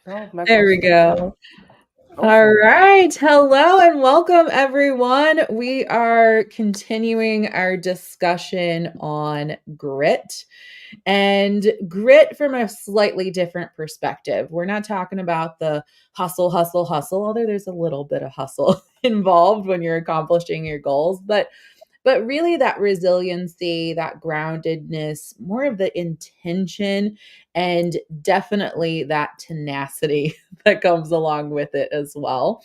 There we go. All Awesome. right. Hello and welcome, everyone. We are continuing our discussion on grit and grit from a slightly different perspective. We're not talking about the hustle, hustle, hustle, although there's a little bit of hustle involved when you're accomplishing your goals, but really that resiliency, that groundedness, more of the intention, and definitely that tenacity that comes along with it as well.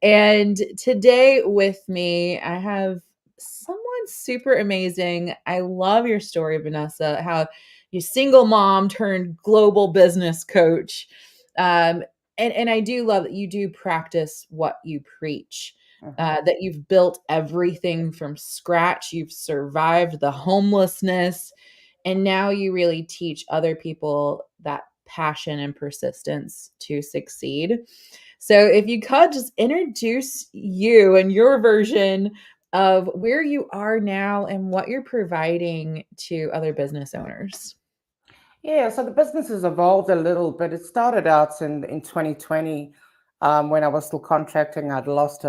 And today with me, I have someone super amazing. I love your story, Venessa, how you single mom turned global business coach. Um, and I do love that you do practice what you preach. That you've built everything from scratch. You've survived the homelessness. And now you really teach other people that passion and persistence to succeed. So, if you could just introduce you and your version of where you are now and what you're providing to other business owners. Yeah, so the business has evolved a little, but it started out in 2020 when I was still contracting. I'd lost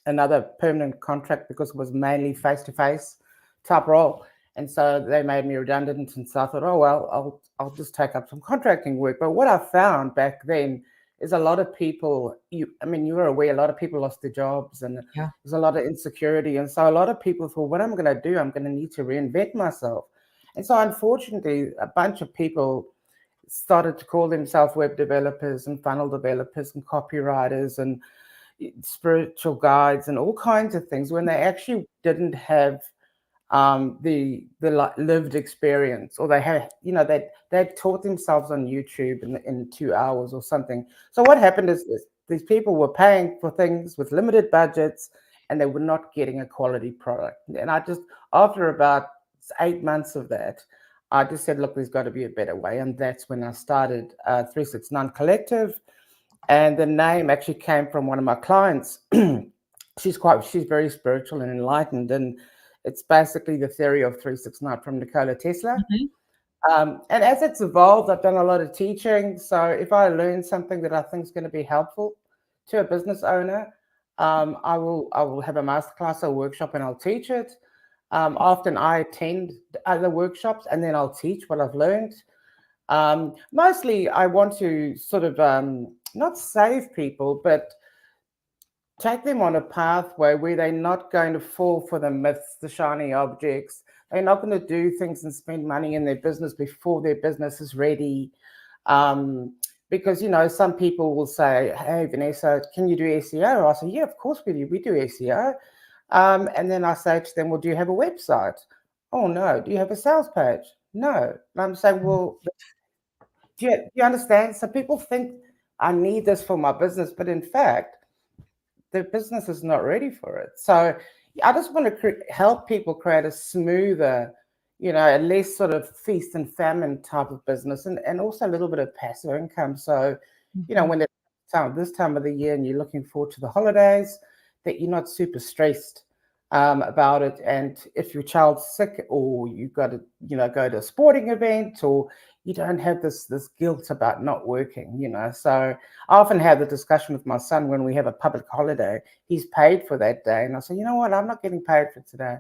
another permanent contract because it was mainly face-to-face type role. And so they made me redundant. And so I thought, oh, well, I'll just take up some contracting work. But what I found back then is a lot of people, you were aware, a lot of people lost their jobs and Yeah. there's a lot of insecurity. And so a lot of people thought, what am I going to do? I'm going to need to reinvent myself. And so, unfortunately, a bunch of people started to call themselves web developers and funnel developers and copywriters and spiritual guides and all kinds of things when they actually didn't have the lived experience, or they had, they'd taught themselves on YouTube in 2 hours or something. So what happened is these people were paying for things with limited budgets, and they were not getting a quality product. And I just, after about 8 months of that, I just said, look, there's got to be a better way. And that's when I started 369 Collective. And the name actually came from one of my clients. She's very spiritual and enlightened. And it's basically the theory of 369 from Nikola Tesla. Mhm. And as it's evolved, I've done a lot of teaching. So if I learn something that I think is going to be helpful to a business owner, I will have a masterclass or workshop and I'll teach it. Often I attend other workshops and then I'll teach what I've learned. Mostly I want to sort of not save people, but take them on a pathway where they're not going to fall for the myths, the shiny objects. They're not going to do things and spend money in their business before their business is ready. Um, because, some people will say, hey, Vanessa, can you do SEO? I say, yeah, of course we do. We do SEO. And then I say to them, well, do you have a website? Oh, no. Do you have a sales page? No. And I'm saying, well, do you understand? So people think I need this for my business, but in fact, the business is not ready for it. So I just want to help people create a smoother, a less sort of feast and famine type of business, and also a little bit of passive income. So, Mhm. when it's this time of the year and you're looking forward to the holidays, that you're not super stressed about it. And if your child's sick or you've got to, go to a sporting event, or you don't have this guilt about not working. So I often have the discussion with my son when we have a public holiday. He's paid for that day, and I say, you know what? I'm not getting paid for today.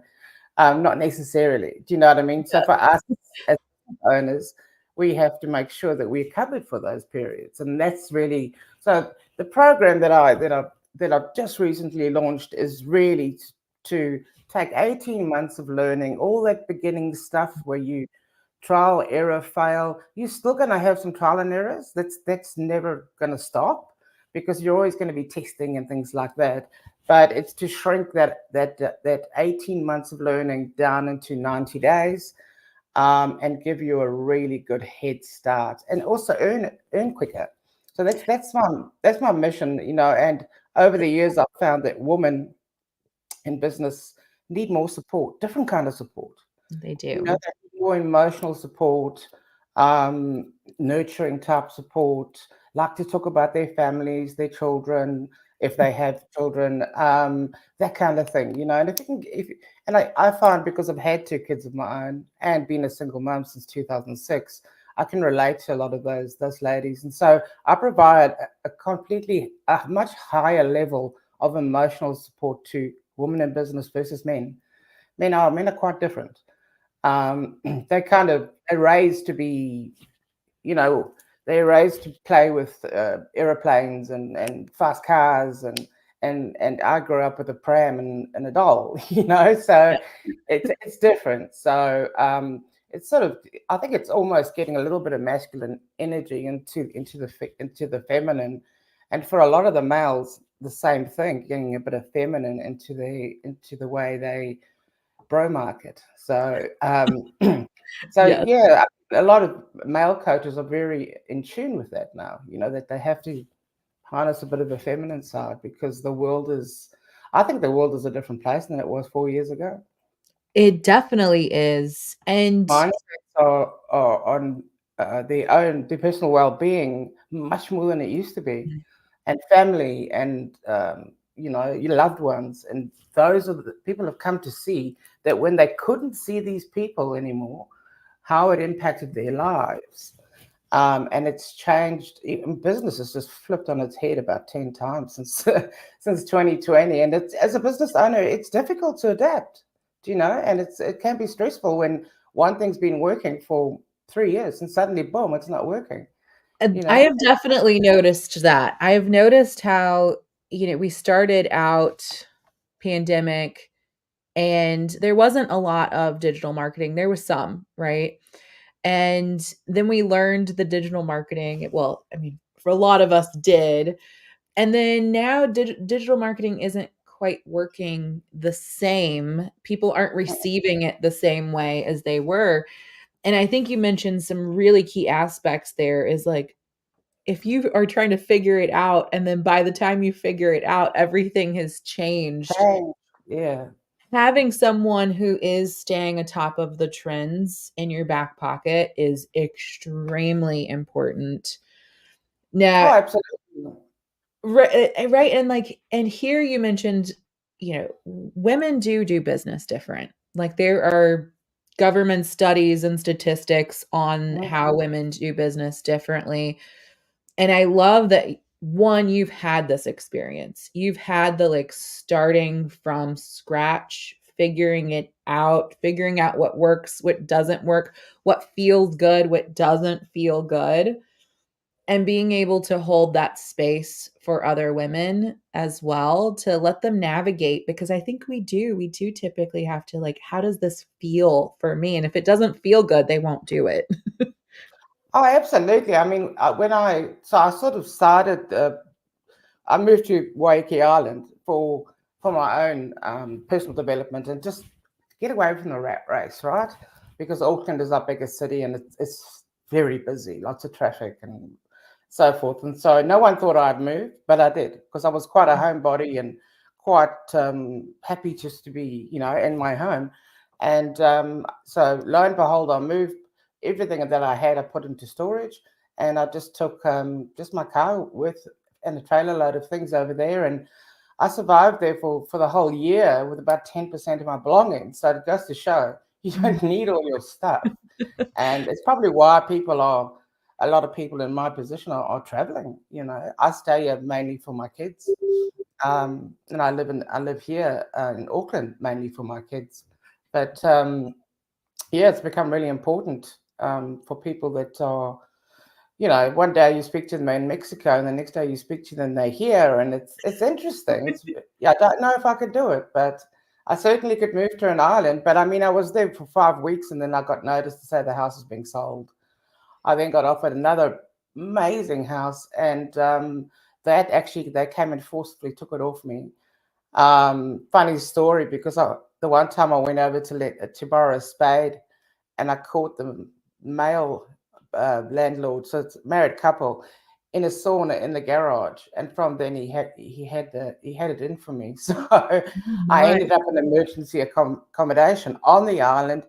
Not necessarily. Do you know what I mean? So for us as owners, we have to make sure that we're covered for those periods, and that's really so. The program that I've just recently launched is really to take 18 months of learning all that beginning stuff where you trial, error, fail. You're still going to have some trial and errors. That's never going to stop because you're always going to be testing and things like that. But it's to shrink that 18 months of learning down into 90 days, and give you a really good head start, and also earn quicker. So that's my mission. And over the years, I've found that women in business need more support, different kind of support. They You know, do. they need more emotional support, nurturing type support, like to talk about their families, their children, if they have children, that kind of thing. And if you can, and I find, because I've had two kids of my own and been a single mom since 2006, I can relate to a lot of those ladies, and so I provide a much higher level of emotional support to women in business versus men. Men are quite different. They kind of are raised to be, you know, they're raised to play with aeroplanes and fast cars, and I grew up with a pram and a doll, so it's different. So it's sort of, I think it's almost getting a little bit of masculine energy into the feminine, and for a lot of the males, the same thing, getting a bit of feminine into the way they bro market. So so Yes. yeah, a lot of male coaches are very in tune with that now. That they have to harness a bit of a feminine side, because I think the world is a different place than it was 4 years ago. It definitely is. And Mindsets are on their personal well-being much more than it used to be, and family, and your loved ones, and those are the people have come to see that when they couldn't see these people anymore, how it impacted their lives. And it's changed. Even business has just flipped on its head about 10 times since since 2020. And it's, as a business owner, it's difficult to adapt, and it can be stressful when one thing's been working for 3 years and suddenly, boom, it's not working. you I know have definitely noticed that. I have noticed how, we started out pandemic and there wasn't a lot of digital marketing. There was some, right? And then we learned the digital marketing. Well, I mean, for a lot of us did. And then now digital marketing isn't quite working the same. People aren't receiving it the same way as they were. And I think you mentioned some really key aspects there is like, if you are trying to figure it out and then by the time you figure it out everything has changed, Change. Yeah. having someone who is staying atop of the trends in your back pocket is extremely important. Oh, Now, absolutely. right, and like, and here you mentioned, women do business different. Like there are government studies and statistics on Mhm. how women do business differently. And I love that, one, you've had this experience. You've had the like starting from scratch, figuring out what works, what doesn't work, what feels good, what doesn't feel good, and being able to hold that space for other women as well to let them navigate, because I think we do typically have to like, how does this feel for me? And if it doesn't feel good, they won't do it. Oh, absolutely. I mean, I sort of started. I moved to Waiheke Island for my own personal development, and just get away from the rat race, right? Because Auckland is our biggest city, and it's very busy, lots of traffic and so forth. And so no one thought I'd move, but I did, because I was quite a homebody and quite happy just to be, in my home. And so lo and behold, I moved everything that I had. I put into storage, and I just took just my car with and a trailer load of things over there, and I survived there for the whole year with about 10% of my belongings. So it goes to show you don't need all your stuff. And it's probably why a lot of people in my position are traveling. I stay here mainly for my kids. And I live here in Auckland mainly for my kids. But yeah, it's become really important for people that are, one day you speak to them in Mexico, and the next day you speak to them, they're here, and it's interesting. Yeah, I don't know if I could do it, but I certainly could move to an island. But I mean, I was there for 5 weeks, and then I got noticed to say the house is being sold. I then got offered another amazing house, and they came and forcibly took it off me. Funny story, because the one time I went over to borrow a spade, and I caught the male landlord, so it's a married couple, in a sauna in the garage, and from then he had it in for me. So Oh I my. ended up in emergency accommodation on the island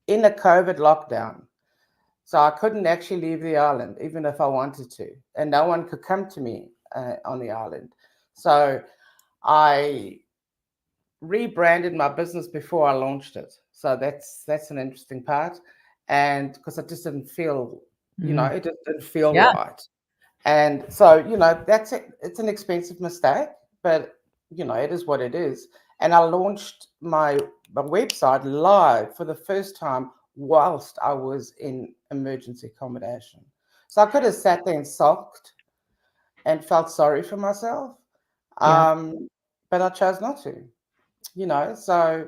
in a COVID lockdown. So I couldn't actually leave the island, even if I wanted to, and no one could come to me on the island. So I rebranded my business before I launched it. So that's an interesting part, and because I just didn't feel Mm. It just didn't feel Yeah. right. And so, that's it. It's an expensive mistake, but it is what it is. And I launched my website live for the first time whilst I was in emergency accommodation. So I could have sat there and sulked and felt sorry for myself, Yeah. um, but I chose not to. So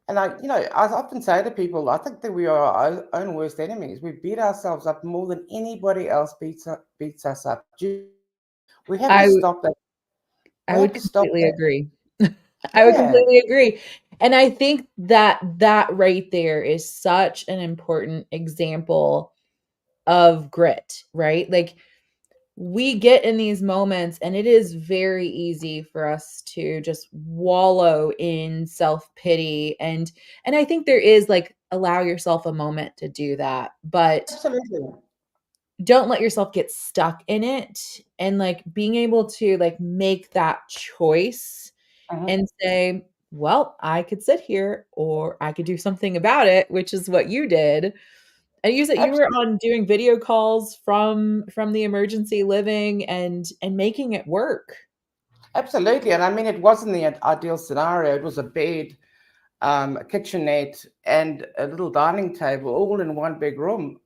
and I often say to people, I think that we are our own worst enemies. We beat ourselves up more than anybody else beats us up. We have to I w stop that. We I have would to stop completely that. agree. I would Yeah, completely agree. And I think that that right there is such an important example of grit, right? Like, we get in these moments and it is very easy for us to just wallow in self-pity, and I think there is, like, allow yourself a moment to do that, but absolutely. don't let yourself get stuck in it, and, like, being able to, like, make that choice Mhm. and say, "Well, I could sit here or I could do something about it," which is what you did. And you said you were Absolutely. on doing video calls from the emergency living and making it work. Absolutely. And I mean, it wasn't the ideal scenario. It was a bed, a kitchenette, and a little dining table, all in one big room.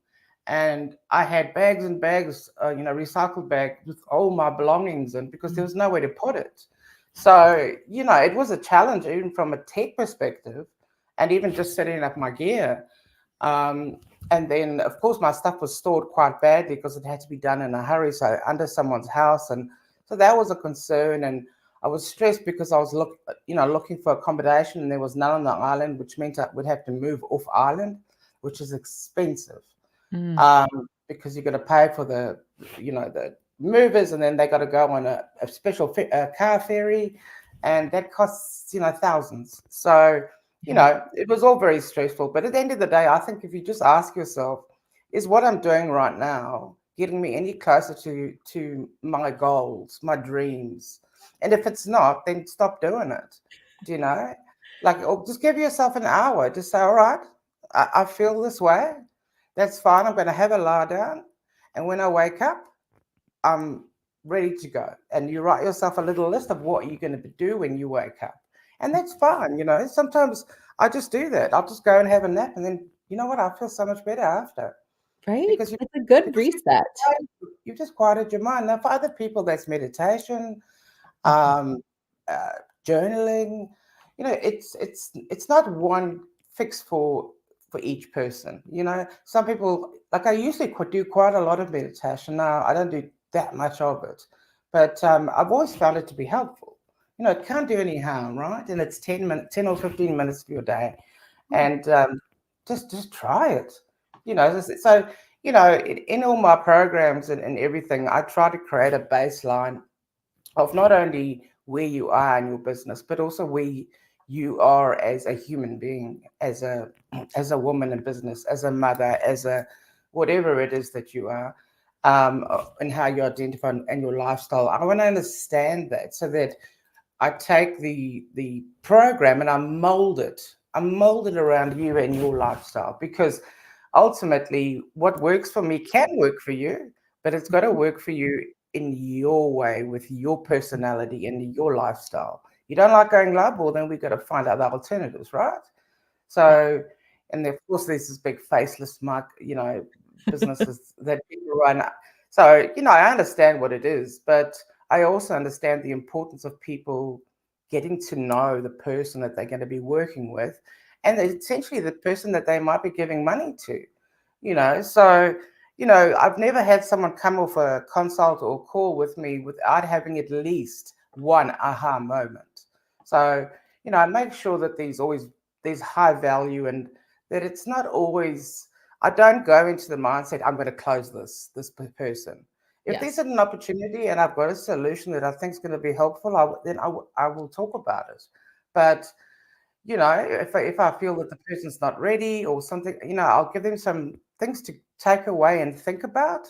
And I had bags and bags, recycled bags with all my belongings in because there Mm. was nowhere to put it. So, it was a challenge, even from a tech perspective, and even just setting up my gear. Um, and then, of course, my stuff was stored quite badly because it had to be done in a hurry, so under someone's house, and so that was a concern. And I was stressed because I was looking for accommodation, and there was none on the island, which meant I would have to move off island, which is expensive, Mm, because you got to pay for the movers, and then they got to go on a special car ferry, and that costs thousands. So yeah, it was all very stressful. But at the end of the day, I think if you just ask yourself, is what I'm doing right now getting me any closer to my goals, my dreams? And if it's not, then stop doing it. Do you know? Like, or just give yourself an hour. Just say, all right, I feel this way. That's fine. I'm going to have a lie down. And when I wake up, I'm ready to go. And you write yourself a little list of what you're going to do when you wake up. And that's fine. Sometimes I just do that. I'll just go and have a nap. And then, you know what? I feel so much better after right? because you, It's a good because you, reset. you've just quieted your mind. Now, for other people, that's meditation, Mhm. um, uh, journaling. It's not one fix for each person. Some people, like, I usually do quite a lot of meditation. Now I don't do that much of it, but I've always found it to be helpful. It can't do any harm, right? And it's 10 minutes, 10 or 15 minutes of your day, Yeah, and just try it. So in all my programs and everything, I try to create a baseline of not only where you are in your business, but also where you are as a human being, as a woman in business, as a mother, as a whatever it is that you are, and how you identify and your lifestyle. I want to understand that so that I take the program and I mold it. I mold it around you and your lifestyle because ultimately what works for me can work for you, but it's got to work for you in your way with your personality and your lifestyle. You don't like going live, well then we've got to find other alternatives, right? yeah, So, and of course, there's this big faceless businesses that people run. So, I understand what it is, but I also understand the importance of people getting to know the person that they're going to be working with, and essentially the person that they might be giving money to. So I've never had someone come off a consult or call with me without having at least one aha moment. So I make sure that there's high value, and that it's not always. I don't go into the mindset I'm going to close this person. If there's yes, an opportunity and I've got a solution that I think is going to be helpful, then I will talk about it. But if I feel that the person's not ready or something, I'll give them some things to take away and think about,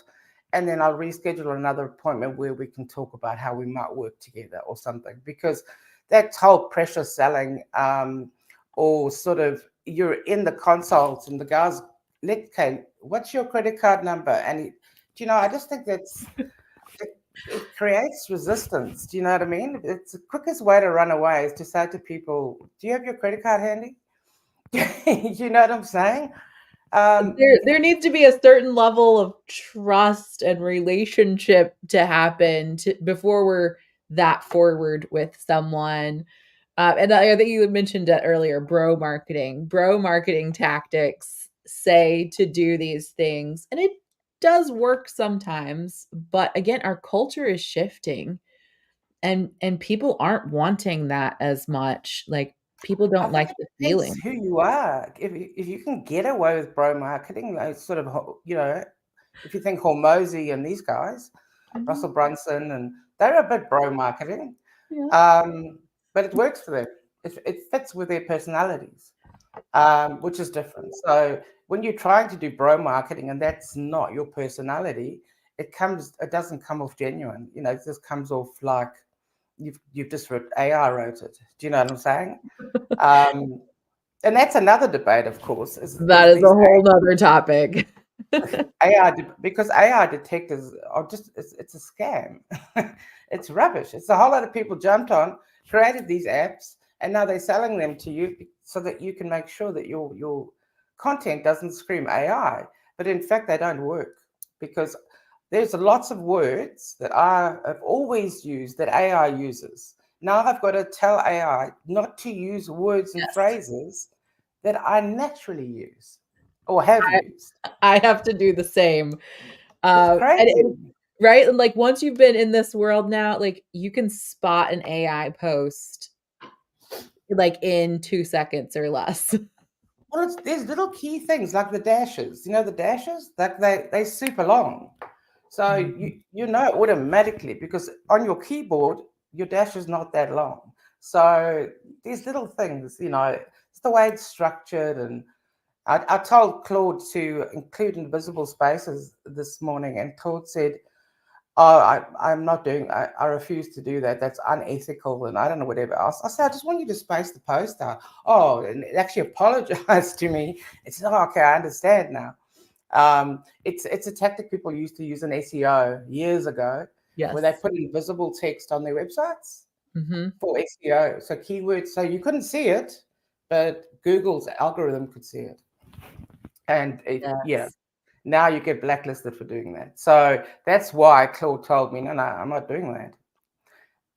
and then I'll reschedule another appointment where we can talk about how we might work together or something. Because that whole pressure selling, or sort of you're in the consults and the guys okay, what's your credit card number? And I just think it creates resistance. Do you know what I mean? It's the quickest way to run away is to say to people, "Do you have your credit card handy?" You know what I'm saying? There needs to be a certain level of trust and relationship to happen before we're that forward with someone. And I think you mentioned it earlier, bro marketing. Bro marketing tactics say to do these things, and it does work sometimes, but again, our culture is shifting and people aren't wanting that as much. Like people I don't think like it the depends feeling. who you are. If you can get away with bro marketing, like sort of, if you think Hormozy and these guys, Mhm. Russell Brunson, and they're a bit bro marketing, Yeah. but it works for them. It fits with their personalities, which is different. So when you're trying to do bro marketing and that's not your personality, it doesn't come off genuine. It just comes off like you've just wrote AI wrote it. Do you know what I'm saying? Um, and that's another debate, of course, That is is a these whole nother topic. because AI detectors are it's a scam. It's rubbish. It's a whole lot of people jumped on, created these apps, and now they're selling them to you so that you can make sure that your content doesn't scream AI. But in fact, they don't work because there's lots of words that I have always used that AI uses. Now I've got to tell AI not to use words and Yes. phrases that I naturally use or have used. I have to do the same. It's And crazy. right? And like once you've been in this world now, like you can spot an AI post like in 2 seconds or less. Well, there's little key things like the dashes. You know the dashes? Like they super long. So Mhm. you know automatically because on your keyboard your dash is not that long. So these little things, it's the way it's structured. And I told Claude to include invisible spaces this morning, and Claude said, "Oh, I'm not doing. I refuse to do that. That's unethical, and I don't know whatever else." I said, "I just want you to space the post out." Oh, and it actually apologized to me. It said, "Oh, okay, I understand now." It's a tactic people used to use in SEO years ago, where they Yes. put invisible text on their websites Mhm. for SEO. So keywords, so you couldn't see it, but Google's algorithm could see it. And yeah, Yes. now you get blacklisted for doing that. So that's why Claude told me, no, no, I'm not doing that.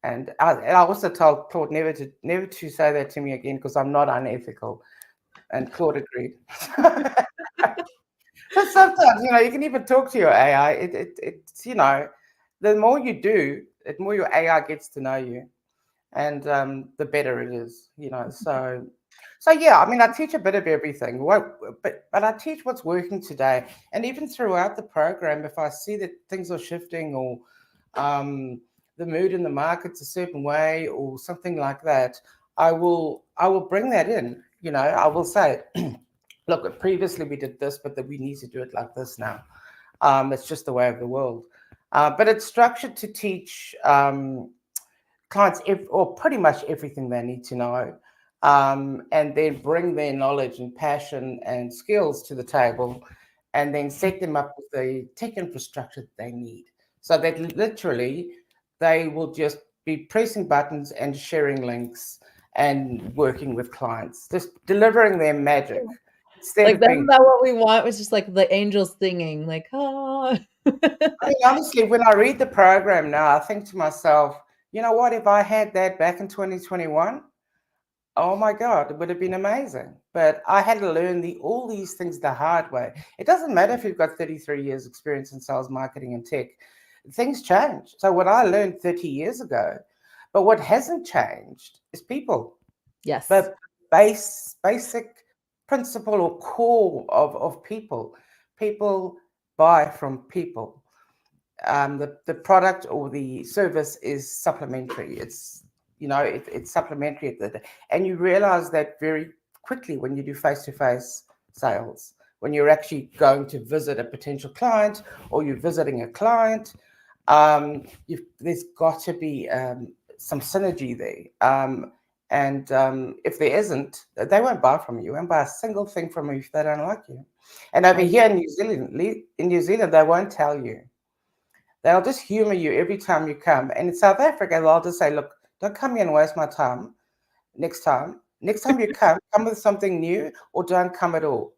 And I also told Claude never to say that to me again because I'm not unethical. And Claude agreed. So sometimes, you can even talk to your AI. It's, the more you do, the more your AI gets to know you, and the better it is. So yeah. I mean, I teach a bit of everything. But I teach what's working today, and even throughout the program, if I see that things are shifting or the mood in the market's a certain way or something like that, I will bring that in. I will say, look, previously we did this, but that we need to do it like this now. It's just the way of the world. But it's structured to teach clients or pretty much everything they need to know, and then bring their knowledge and passion and skills to the table, and then set them up with the tech infrastructure that they need. So that literally they will just be pressing buttons and sharing links and working with clients, just delivering their magic instead Like of that's being. not what we want, it's just like the angels singing, like, "Ah." I mean, honestly, when I read the program now, I think to myself, you know what? If I had that back in 2021, oh my God, it would have been amazing. But I had to learn all these things the hard way. It doesn't matter if you've got 33 years experience in sales, marketing, and tech. Things change. So what I learned 30 years ago, but what hasn't changed is people. Yes. The basic principle or core of people. People buy from people. The product or the service is supplementary. It's supplementary and you realize that very quickly when you do face-to-face sales, when you're actually going to visit a potential client or you're visiting a client. There's got to be some synergy there. And if there isn't, they won't buy from you. Won't buy a single thing from you if they don't like you. And over I here in New Zealand, they won't tell you. They'll just humor you every time you come. And in South Africa, they'll just say, "Look, don't come here and waste my time. Next time, you come with something new, or don't come at all."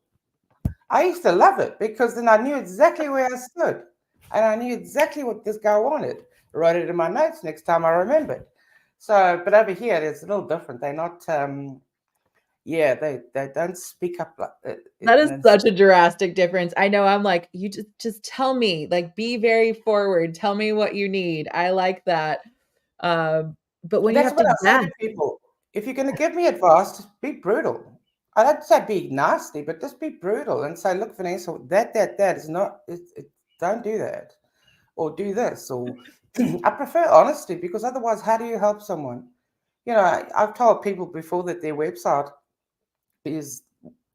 I used to love it because then I knew exactly where I stood, and I knew exactly what this guy wanted. I wrote it in my notes. Next time, I remembered. So, but over here, it's a little different. They're not. Yeah, they don't speak up like it. That is And it's, such a drastic difference. I know I'm like, you just tell me, like be very forward. Tell me what you need. I like that. But when you that's have what to I say yeah, to people. If you're going to give me advice, just be brutal. I don't say be nasty, but just be brutal and say, "Look, Vanessa, that is not. Don't do that, or do this." Or I prefer honesty because otherwise, how do you help someone? You know, I've told people before that their website is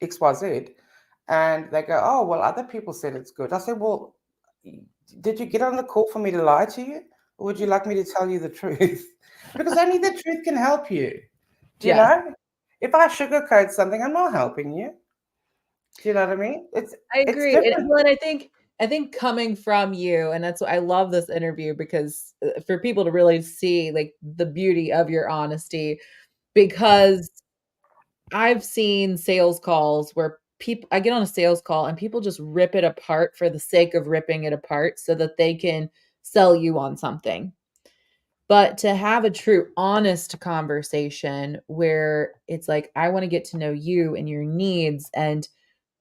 XYZ, and they go, "Oh, well, other people said it's good." I said, "Well, did you get on the call for me to lie to you, or would you like me to tell you the truth?" Because only the truth can help you. Do you yes, know? If I sugarcoat something, I'm not helping you. Do you know what I mean? I It's agree. And different. well, and I think coming from you, and that's why I love this interview because for people to really see like the beauty of your honesty, because I've seen sales calls where people I get on a sales call and people just rip it apart for the sake of ripping it apart so that they can sell you on something. But to have a true honest conversation where it's like, I want to get to know you and your needs and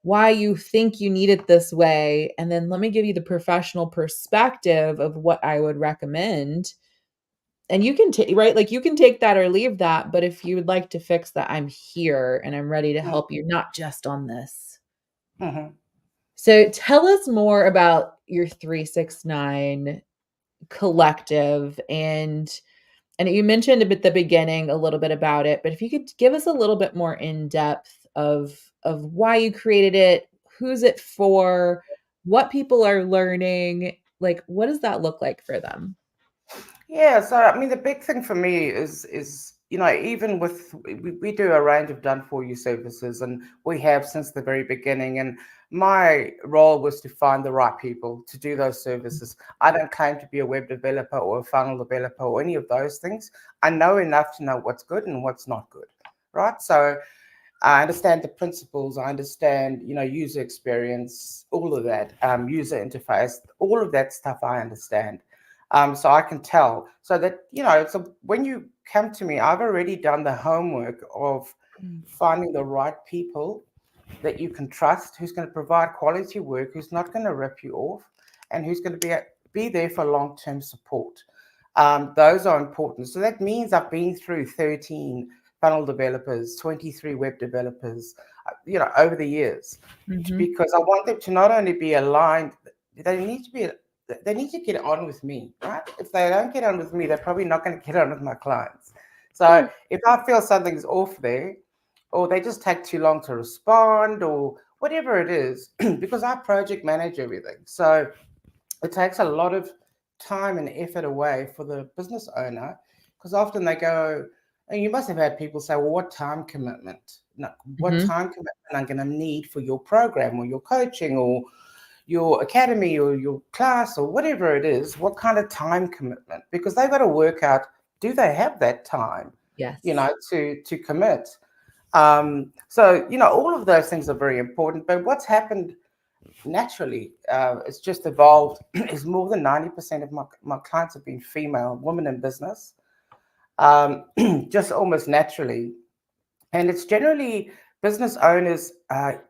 why you think you need it this way. And then let me give you the professional perspective of what I would recommend. And you can take, right? Like you can take that or leave that. But if you would like to fix that, I'm here and I'm ready to help you, not just on this. Mm-hmm. So tell us more about your 369 collective and you mentioned at the beginning a little bit about it, but if you could give us a little bit more in depth of why you created it, who's it for, what people are learning, like what does that look like for them? Yeah, so I mean, the big thing for me is even with we do a range of done for you services, and we have since the very beginning. And my role was to find the right people to do those services. I don't claim to be a web developer or a funnel developer or any of those things. I know enough to know what's good and what's not good, right? So I understand the principles. I understand, user experience, all of that, user interface, all of that stuff. I understand, so I can tell. So that so when you come to me, I've already done the homework of Mm. finding the right people that you can trust, who's going to provide quality work, who's not going to rip you off, and who's going to be there for long-term support. Those are important. So that means I've been through 13 funnel developers, 23 web developers, over the years, Mhm. because I want them to not only be aligned, they need to be, they need to get on with me, right? If they don't get on with me, they're probably not going to get on with my clients. So Yeah. if I feel something's off there, or they just take too long to respond, or whatever it is, because I project manage everything. So it takes a lot of time and effort away for the business owner, because often they go, and you must have had people say, well, what time commitment? No, what Mhm. time commitment I'm going to need for your program or your coaching or your academy or your class or whatever it is? What kind of time commitment? Because they've got to work out, do they have that time, Yes. to commit? So, all of those things are very important. But what's happened naturally, it's just evolved, is more than 90% of my clients have been female, women in business, just almost naturally. And it's generally business owners,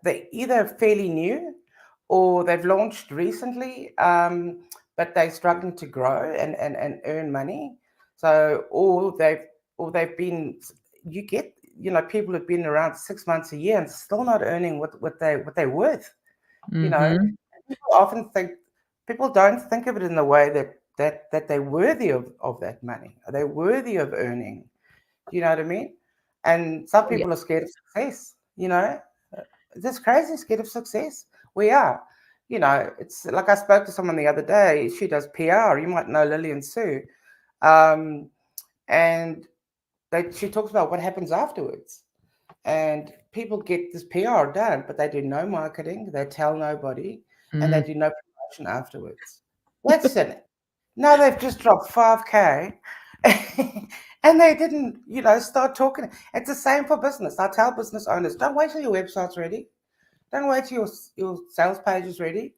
they're either fairly new or they've launched recently, but they're struggling to grow and earn money. So, or they've been, you get, people have been around 6 months, a year, and still not earning what they're worth. You know, Mhm. people often think, people don't think of it in the way that they're worthy of that money. Are they worthy of earning? Do you know what I mean? And some Oh, yeah. people are scared of success. It's crazy, scared of success. We are. It's like I spoke to someone the other day. She does PR. You might know Lillian Sue, um, and she talks about what happens afterwards. And people get this PR done, but they do no marketing, they tell nobody, and they Mm. do no promotion afterwards. That's it. Now they've just dropped 5K and they didn't, start talking. It's the same for business. I tell business owners, don't wait till your website's ready. Don't wait till your sales page is ready.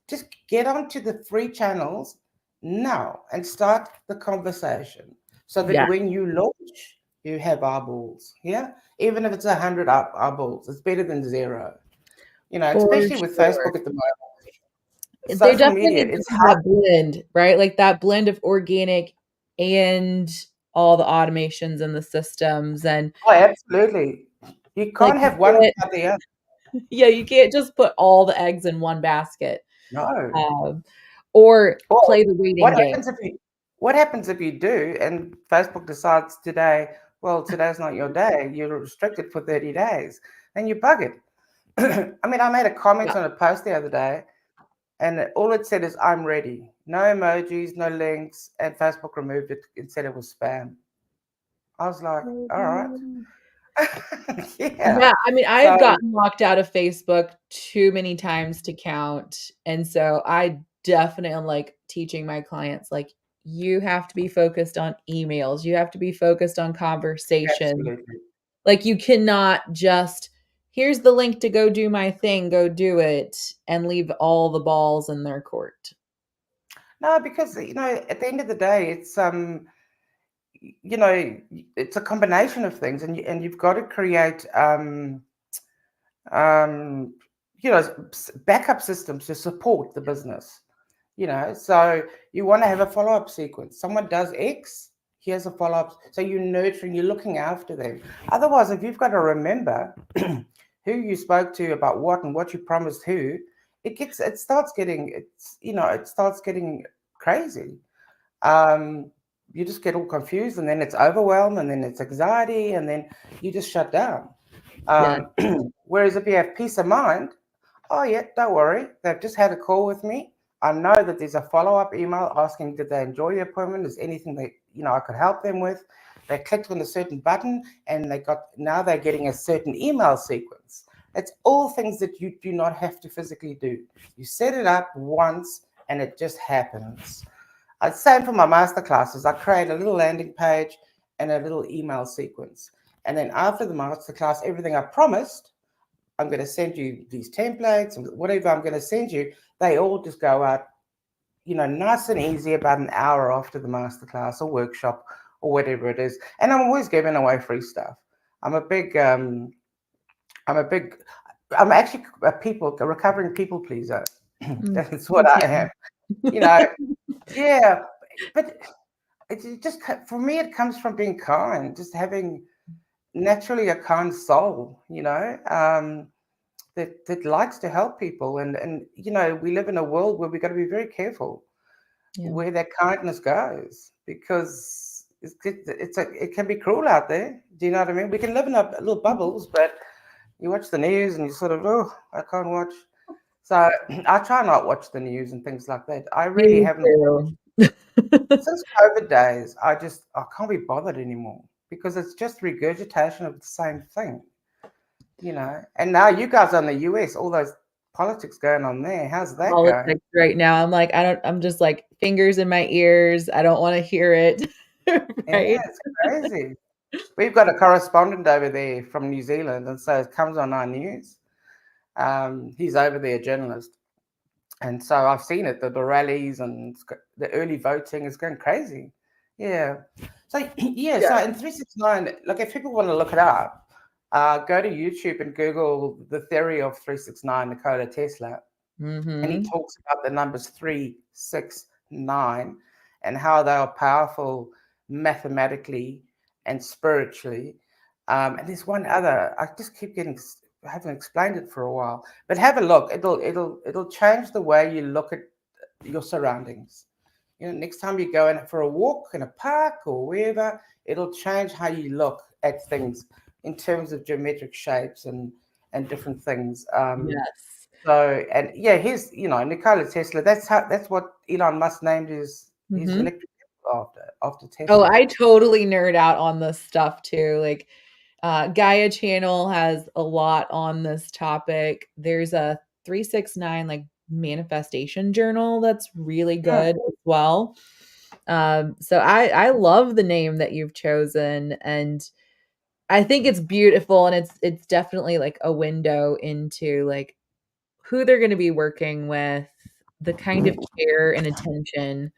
Just get onto the free channels now and start the conversation so that Yeah, when you launch, you have eyeballs. Yeah. Even if it's 100 eyeballs, it's better than zero. for Especially with sure. Facebook at the moment, They social definitely media, need to it's have hard. that blend, right? Like that blend of organic and all the automations and the systems and Oh, absolutely. You like can't you have one can't without the other. yeah, you can't just put all the eggs in one basket, No. um, or Well, play the waiting what game. happens if you what happens if you do and Facebook decides today, well, today's not your day, you're restricted for 30 days, then you bug it. I mean, I made a comment Yeah. on a post the other day, and all it said is, I'm ready. No emojis, no links, and Facebook removed it and said it was spam. I was like, all right. Yeah. Yeah, I mean, So, I've gotten locked out of Facebook too many times to count, and so I definitely am, like, teaching my clients, like, you have to be focused on emails, you have to be focused on conversation. absolutely. Like, you cannot just, "Here's the link to go do my thing, go do it," and leave all the balls in their court. No, because, at the end of the day, you know, it's a combination of things, and you've got to create, um, backup systems to support the business. So you want to have a follow up sequence. Someone does X, here's a follow up. So you're nurturing, you're looking after them. Otherwise, if you've got to remember who you spoke to about what and what you promised who, it starts getting crazy. um, you just get all confused, and then it's overwhelm, and then it's anxiety, and then you just shut down. Yeah, Um, whereas if you have peace of mind, oh yeah, don't worry, they've just had a call with me. I know that there's a follow-up email asking did they enjoy the appointment, is anything that I could help them with. They clicked on a certain button, and now they're getting a certain email sequence. It's all things that you do not have to physically do. You set it up once and it just happens. Same for my master classes. I create a little landing page and a little email sequence. And then after the master class, everything I promised, I'm going to send you these templates and whatever I'm going to send you, they all just go out, nice and easy about an hour after the master class or workshop or whatever it is. And I'm always giving away free stuff. I'm a big, I'm a big, I'm actually a recovering people pleaser. mm, That's me what I too. am. You know, yeah, but it just for me it comes from being kind, just having naturally a kind soul, that likes to help people, and we live in a world where we've got to be very careful Yeah, where that kindness goes, because it can be cruel out there. Do you know what I mean? We can live in our little bubbles, but you watch the news and you sort of, oh, I can't watch. So I try not watch the news and things like that. I really me haven't too. since COVID days. I can't be bothered anymore because it's just regurgitation of the same thing, And now you guys are in the US, all those politics going on there. How's that going? Politics right now, I'm just, like, fingers in my ears, I don't wanna hear it, Yeah, right? it's crazy. We've got a correspondent over there from New Zealand, and so it comes on our news. He's over there, a journalist, and so I've seen it, the rallies and the early voting is going crazy. Yeah. So yeah, Yeah. so in 369, like if people want to look it up, go to YouTube and Google the theory of 369, Nikola Tesla, and he Mhm. talks about the numbers 369 and how they are powerful mathematically and spiritually. And there's one other. I just keep getting. I haven't explained it for a while, but have a look. It'll change the way you look at your surroundings. Next time you go in for a walk in a park or wherever, it'll change how you look at things in terms of geometric shapes and different things. Yes. So, and yeah, here's Nikola Tesla. That's what Elon Musk named his Mhm. electric. after Oh, testing. I totally nerd out on this stuff too. Like, Gaia channel has a lot on this topic. There's a 369 like manifestation journal that's really Mm, good as well. So I love the name that you've chosen, and I think it's beautiful, and it's definitely like a window into like who they're going to be working with, the kind of care and attention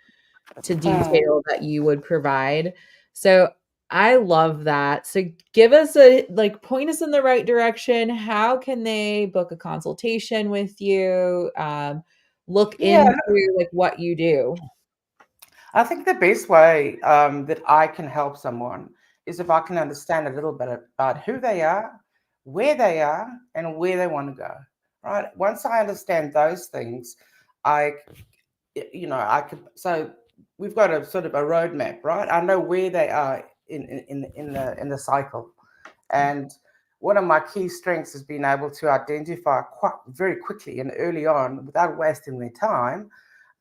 to mm. detail that you would provide. So I love that. So give us a like point us in the right direction. How can they book a consultation with you? Look Yeah, into like what you do. I think the best way that I can help someone is if I can understand a little bit about who they are, where they are, and where they want to go. Right. Once I understand those things, I, I could. So we've got a sort of a roadmap, right? I know where they are in the cycle, and one of my key strengths is being able to identify quite very quickly and early on, without wasting their time,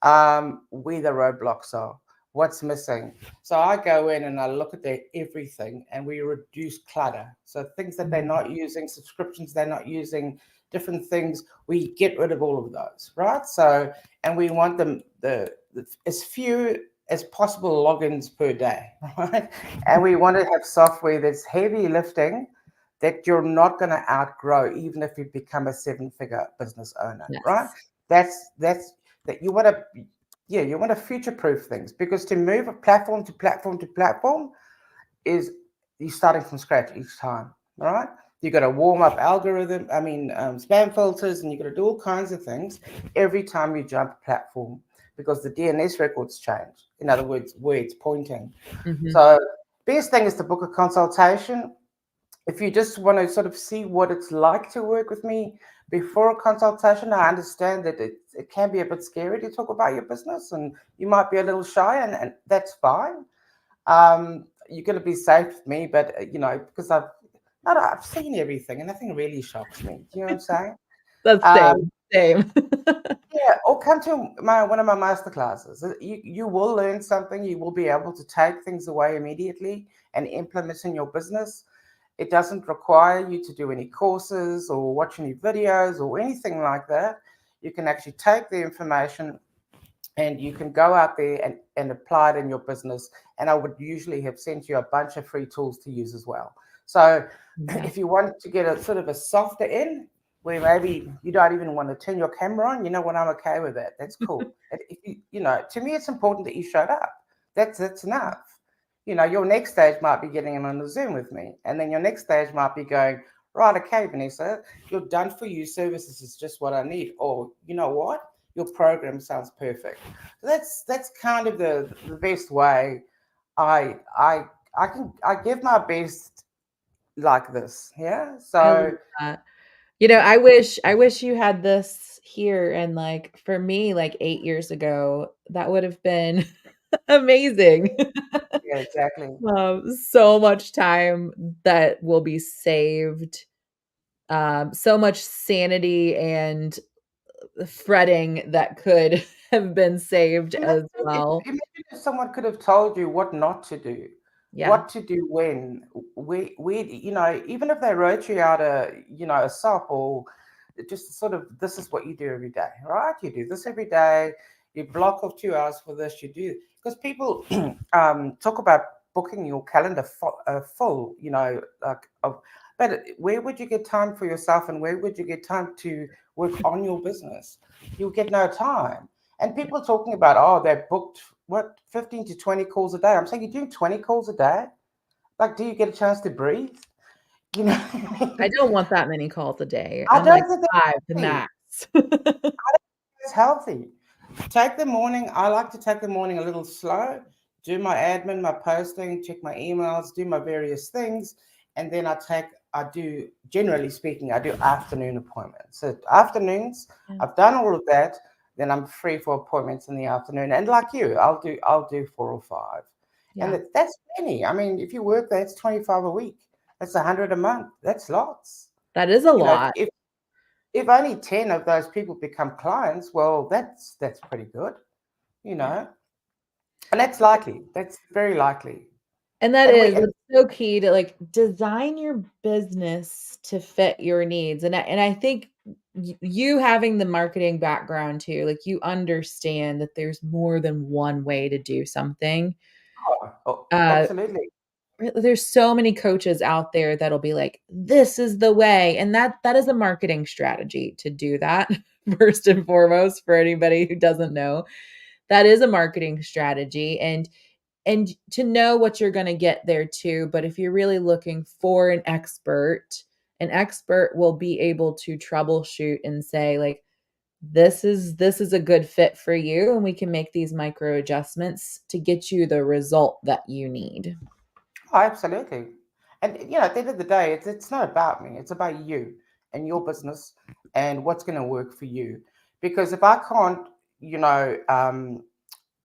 where the roadblocks are, what's missing. So I go in and I look at their everything and we reduce clutter. So things that they're Mhm. not using, subscriptions they're not using, different things, we get rid of all of those, right? So, and we want them the as few as possible logins per day, right? And we want to have software that's heavy lifting that you're not going to outgrow, even if you become a seven-figure business owner, right? Yes. That's that you want to, yeah, you want to future proof things, because to move a platform to platform to platform is you starting from scratch each time. All right, you got to warm up algorithm, spam filters, and you got to do all kinds of things every time you jump a platform, because the DNS records change, in other words, where it's pointing. Mhm. So best thing is to book a consultation. If you just want to sort of see what it's like to work with me before a consultation, I understand that it can be a bit scary to talk about your business and you might be a little shy, and that's fine. You're going to be safe with me, but because I've seen everything and nothing really shocks me. Do you know what I'm saying? That's Um, same. Same. yeah, or come to one of my master classes. You will learn something. You will be able to take things away immediately and implement in your business. It doesn't require you to do any courses or watch any videos or anything like that. You can actually take the information and you can go out there and apply it in your business. And I would usually have sent you a bunch of free tools to use as well. So Yeah. if you want to get a sort of a softer in, where maybe you don't even want to turn your camera on, you know what, I'm okay with that. That's cool. If to me, it's important that you showed up. That's enough. Your next stage might be getting in on the Zoom with me, and then your next stage might be going, right, okay, Vanessa, your done for you services is just what I need. Or you know what? Your program sounds perfect. So that's kind of the best way I I I give my best like this. Yeah. I love So that. I wish you had this here, and like for me like 8 years ago, that would have been amazing. yeah, exactly. So much time that will be saved, so much sanity and fretting that could have been saved Imagine as well. if someone could have told you what not to do, Yeah. what to do when, where, even if they wrote you out a SOP, or just sort of, this is what you do every day, right? You do this every day, you block off 2 hours for this, you do, because people talk about booking your calendar full, but where would you get time for yourself, and where would you get time to work on your business? You'll get no time. And people are talking about, oh, they're booked, what, 15 to 20 calls a day. I'm saying, you're doing 20 calls a day? Like, do you get a chance to breathe? You know, I don't want that many calls a day. I I'm don't like think 5 the that's healthy. max. It's healthy. Take the morning. I like to take the morning a little slow, do my admin, my posting, check my emails, do my various things, and then I do, generally speaking, I do afternoon appointments. So afternoons, Yeah. I've done all of that, then I'm free for appointments in the afternoon. And like you, I'll do 4 or 5, and Yeah. that's many. I mean, if you work, that's 25 a week. That's 100 a month. That's lots. That is a You know, lot. if only 10 of those people become clients, well, that's pretty good, you Yeah. know. And that's likely. That's very likely. And that And we is, and it's so key to, like, design your business to fit your needs, and I think you having the marketing background too, like, you understand that there's more than one way to do something. Uh, absolutely. there's so many coaches out there that'll be like, "This is the way," and that is a marketing strategy to do that, first and foremost, for anybody who doesn't know. That is a marketing strategy, and to know what you're gonna get there too, but if you're really looking for an expert will be able to troubleshoot and say, like, this is a good fit for you, and we can make these micro adjustments to get you the result that you need. Oh, absolutely. And at the end of the day, it's not about me. It's about you and your business and what's going to work for you. Because if I can't, you know,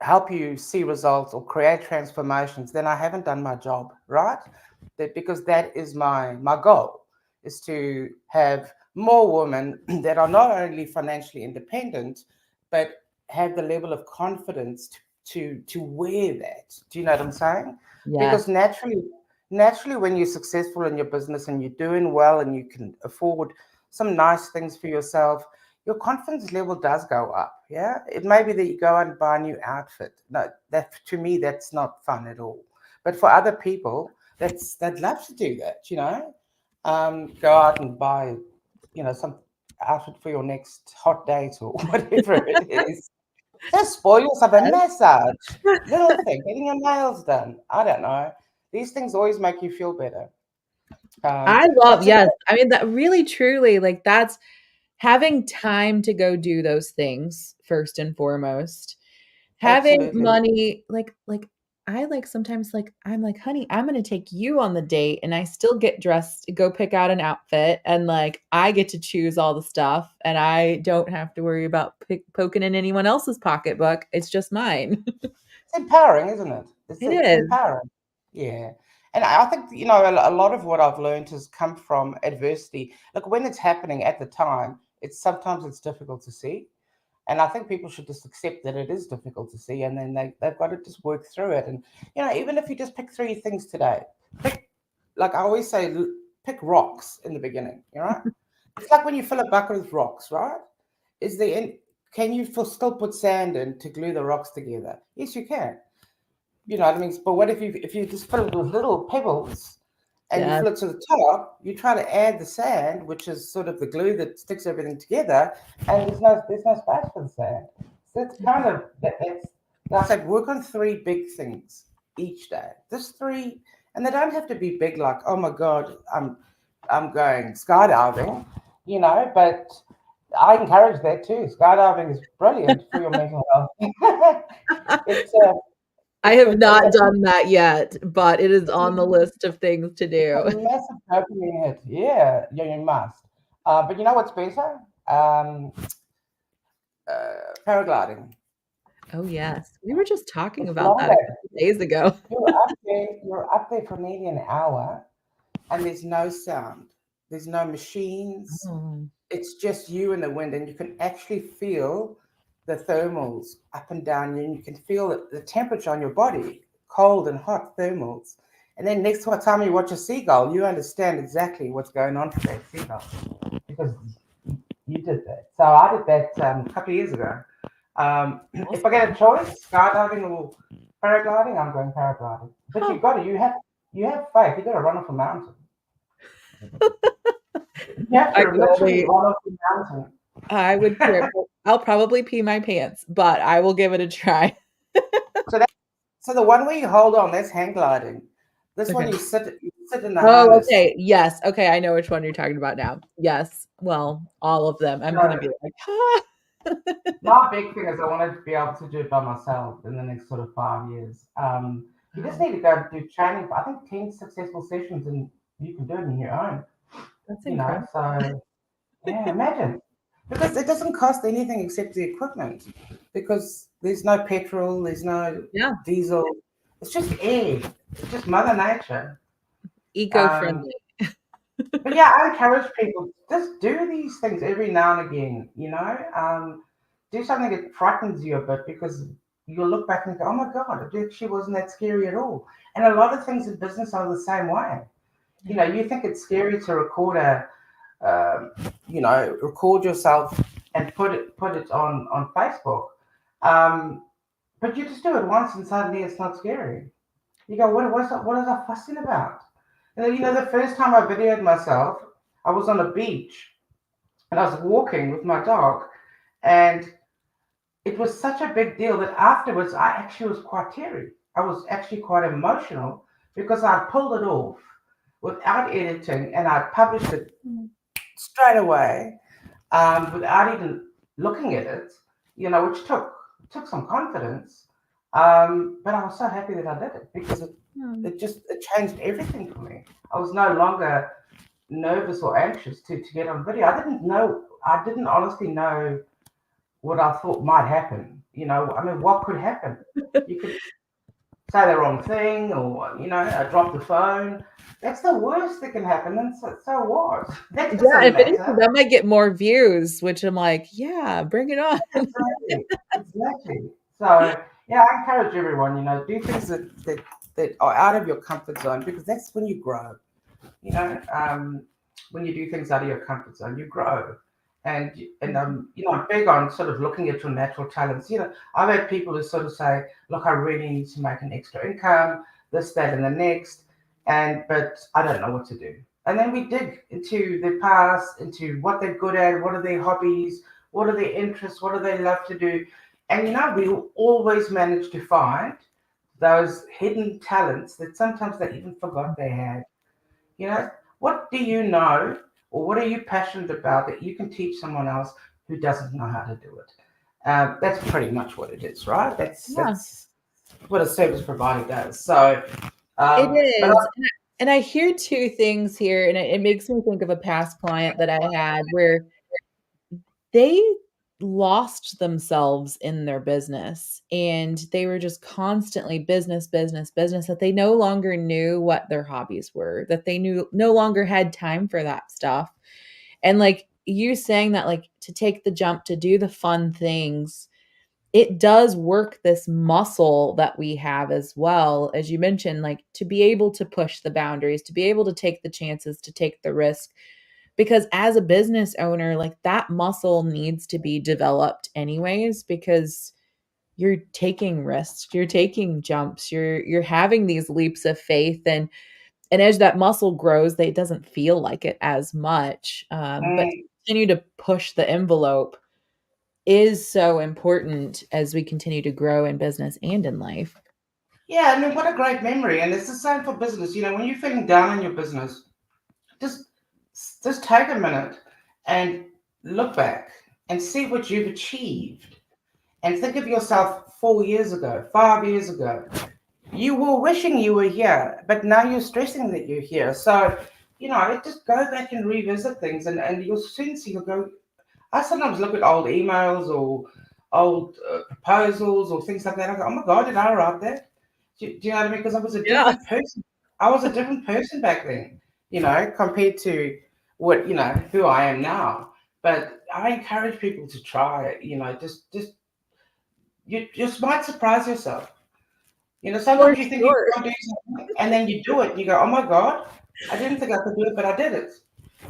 help you see results or create transformations, then I haven't done my job, right? Because that is my goal is to have more women that are not only financially independent, but have the level of confidence to wear that. Do you know what I'm saying? Because Yes. naturally when you're successful in your business and you're doing well and you can afford some nice things for yourself, your confidence level does go up. Yeah, it may be that you go out and buy a new outfit. No, that to me that's not fun at all. But for other people, they'd love to do that. Go out and buy, some outfit for your next hot date or whatever it is. Just spoil yourself a massage, little thing, getting your nails done. I don't know. These things always make you feel better. I But love, to yes. I mean, that really truly, like, that's having time to go do those things first and foremost. Having absolutely. money, like, I, like, sometimes, like, I'm like, "Honey, I'm gonna take you on the date," and I still get dressed, go pick out an outfit, and, like, I get to choose all the stuff, and I don't have to worry about poking in anyone else's pocketbook. It's just mine. It's empowering, isn't it? It's It it's is. empowering. Yeah. And I think, a lot of what I've learned has come from adversity. Look, when it's happening at the time, it's difficult to see. And I think people should just accept that it is difficult to see, and then they've got to just work through it. And even if you just pick three things today, pick, like I always say, pick rocks in the beginning. It's like when you fill a bucket with rocks, right? Is the in, can you still put sand in to glue the rocks together? Yes, you can. You know what I mean? But what if you just fill it with little pebbles and you Yes. fill it to the top, you try to add the sand, which is sort of the glue that sticks everything together, and there's no space for the sand. So it's kind of that's like I said, work on three big things each day. Just three, and they don't have to be big like, oh my God, I'm going skydiving, but I encourage that too. Skydiving is brilliant for your mental health. it's a I it's a have it's not a done that yet, but it is it's on the a list of things to it's a do. massive dopamine hit. Yeah, yeah, you must. But you know what's better? Paragliding. Oh, yes. We were just talking It's about long that a couple day. days ago. You're up there for nearly an hour, and there's no sound. There's no machines. Oh, It's just you and the wind, and you can actually feel the thermals up and down, and you can feel the temperature on your body, cold and hot thermals. And then next time you watch a seagull, you understand exactly what's going on for that seagull because you did that. So I did that a couple of years ago. If I get a choice, skydiving or paragliding, I'm going paragliding. But huh. you have faith. You got to run off a mountain. You have I to can literally only run off a mountain. I would I'll probably pee my pants, but I will give it a try. So the one where you hold on, that's hang gliding. This one Okay. you sit in the Oh, harness. okay. Yes. Okay, I know which one you're talking about now. Yes. Well, all of them. I'm gonna So be like, "Ah." my big thing is I wanted to be able to do it by myself in the next sort of 5 years. You just Oh, need to go do training. I think 10 successful sessions, and you can do it on your own. that's You know, incredible. so yeah, imagine because it doesn't cost anything except the equipment because there's no petrol, there's no Yeah, diesel. It's just air. It's just Mother Nature. Um, eco-friendly. but yeah, I encourage people just do these things every now and again. Do something that frightens you a bit because you'll look back and go, oh my God, it actually wasn't that scary at all. And a lot of things in business are the same way. You Yeah. know, you think it's scary to record um, record yourself and put it on Facebook. Um, but you just do it once and suddenly it's not scary. You go, what is I fussing about? And then, the first time I videoed myself, I was on a beach and I was walking with my dog, and it was such a big deal that afterwards I actually was quite teary. I was actually quite emotional because I pulled it off without editing and I published it Mm. straight away, without even looking at it, which took some confidence. But I was so happy that I did it because Mm. it changed everything for me. I was no longer nervous or anxious to get on video. I didn't honestly know what I thought might happen. I mean, what could happen? You could say the wrong thing, or I drop the phone. That's the worst that can happen, and so what? That Yeah, doesn't if anything, matter. that might get more views, which I'm like, yeah, bring it on. Exactly, exactly. So yeah, I encourage everyone. Do things that are out of your comfort zone, because that's when you grow. you know when you do things out of your comfort zone, you grow. And I'm big on sort of looking at your natural talents. I've had people who sort of say, look, I really need to make an extra income, this, that, and the next, but I don't know what to do. And then we dig into their past, into what they're good at, what are their hobbies, what are their interests, what do they love to do. And we always manage to find those hidden talents that sometimes they even forgot they had. you know, what do you know, or what are you passionate about that you can teach someone else who doesn't know how to do it? That's pretty much what it is, right? Yeah, That's what a service provider does. So, it but is. And I hear two things here, and it makes me think of a past client that I had where they lost themselves in their business and they were just constantly business, business, business, that they no longer knew what their hobbies were, that they knew no longer had time for that stuff. And like you saying that, like to take the jump to do the fun things, it does work this muscle that we have as well, as you mentioned, like to be able to push the boundaries, to be able to take the chances, to take the risk. Because as a business owner, like that muscle needs to be developed anyways, because you're taking risks, you're taking jumps, you're having these leaps of faith, and as that muscle grows, it doesn't feel like it as much. But to mm, continue to push the envelope is so important as we continue to grow in business and in life. yeah, I mean, what a great memory. And it's the same for business. When you're feeling down in your business, just just take a minute and look back and see what you've achieved, and think of yourself 4 years ago, 5 years ago. You were wishing you were here, but now you're stressing that you're here. So, just go back and revisit things, and you'll soon see, you'll go. I sometimes look at old emails or old proposals or things like that. I go, oh my God, did I write that? Do you know what I mean? Because I was a Yeah. different person. I was a different person back then, compared to who I am now. But I encourage people to try it. Just you just might surprise yourself. For Sometimes you think you sure. can't do something, and then you do it, and you go, "Oh my God, I didn't think I could do it, but I did it."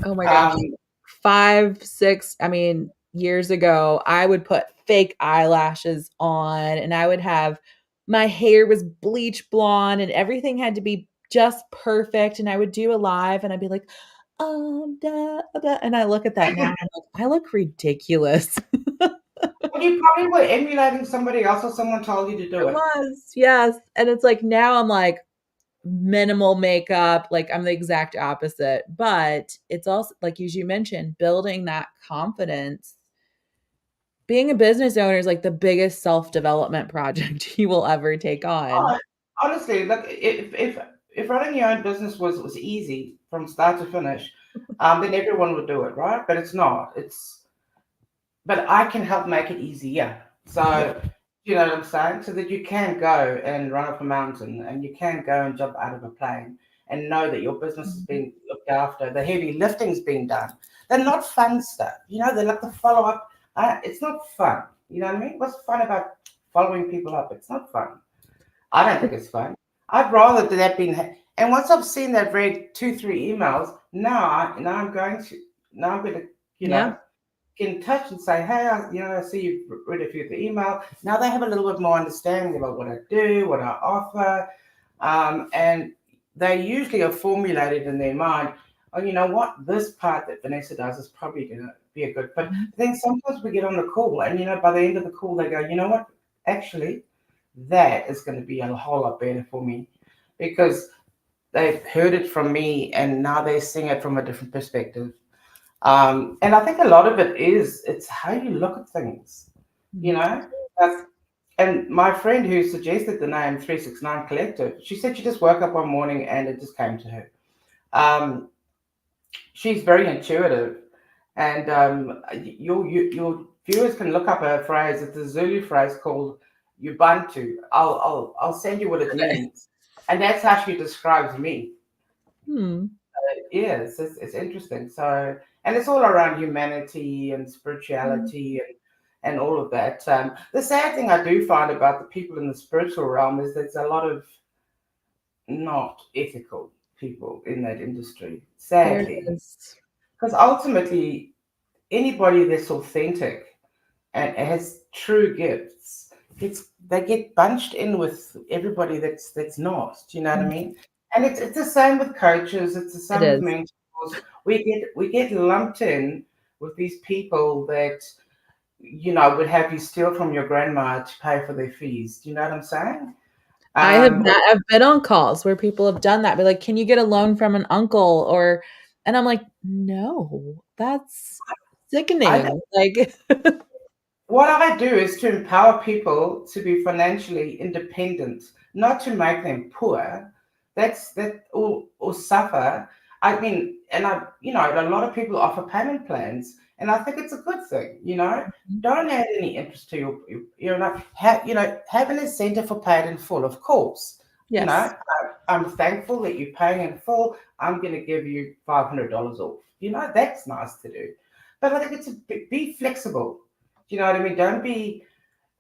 Oh my gosh. Um, 5, 6, I mean, years ago, I would put fake eyelashes on and I would have my hair was bleach blonde and everything had to be just perfect. And I would do a live and I'd be like, da, da. And I look at that now and I'm like, I look ridiculous. well, you probably were emulating somebody else, or someone told you to do It it. was, yes. And it's like now I'm like minimal makeup, like I'm the exact opposite. But it's also, like as you mentioned, building that confidence. Being a business owner is like the biggest self-development project you will ever take on. Oh, honestly, look, if running your own business was easy from start to finish, then everyone would do it, right? But it's not. But I can help make it easier. Yeah. So, you know what I'm saying? So that you can go and run up a mountain, and you can go and jump out of a plane, and know that your business is Mhm. being looked after. The heavy lifting's being done. They're not fun stuff. They're like the follow up. It's not fun. You know what I mean? What's fun about following people up. It's not fun. I don't think it's fun. I'd rather that been. And once I've seen that, read two, three emails, now I'm going to, you Yeah. know, get in touch and say, hey, I see you've read a few of the email. Now they have a little bit more understanding about what I do, what I offer, and they usually are formulated in their mind. Oh, you know what? This part that Venessa does is probably going to be a good. But Mhm. then sometimes we get on the call, and by the end of the call, they go, you know what? Actually, that is going to be a whole lot better for me because they've heard it from me, and now they're seeing it from a different perspective. And I think a lot of it is it's how you look at things, you Mhm. know. Like, and my friend who suggested the name 369 Collective, she said she just woke up one morning and it just came to her. Um, she's very intuitive, and your viewers can look up a phrase. It's a Zulu phrase called Ubuntu. I'll send you what it Okay. means, and that's how she describes me. Hmm. Yeah, it's interesting. So, and it's all around humanity and Mm. spirituality and all of that. The sad thing I do find about the people in the spiritual realm is there's a lot of not ethical people in that industry, There sadly. is. Because ultimately, anybody that's authentic and has true gifts, they get bunched in with everybody that's not. Do you know what I Mhm. mean? And it's the same with coaches. It's the It same with is. mentors. We get lumped in with these people that would have you steal from your grandma to pay for their fees. Do you know what I'm saying? Or I've been on calls where people have done that, be like, "Can you get a loan from an uncle?" Or and I'm like, "No, that's I sickening." Like what I do is to empower people to be financially independent, not to make them poor. Or suffer. I mean, and a lot of people offer payment plans, and I think it's a good thing. Don't add any interest to have an incentive for paid in full, of course. Yes. I'm thankful that you're paying in full. I'm going to give you $500 off. That's nice to do, but I think it's be flexible. Do you know what I mean? Don't be,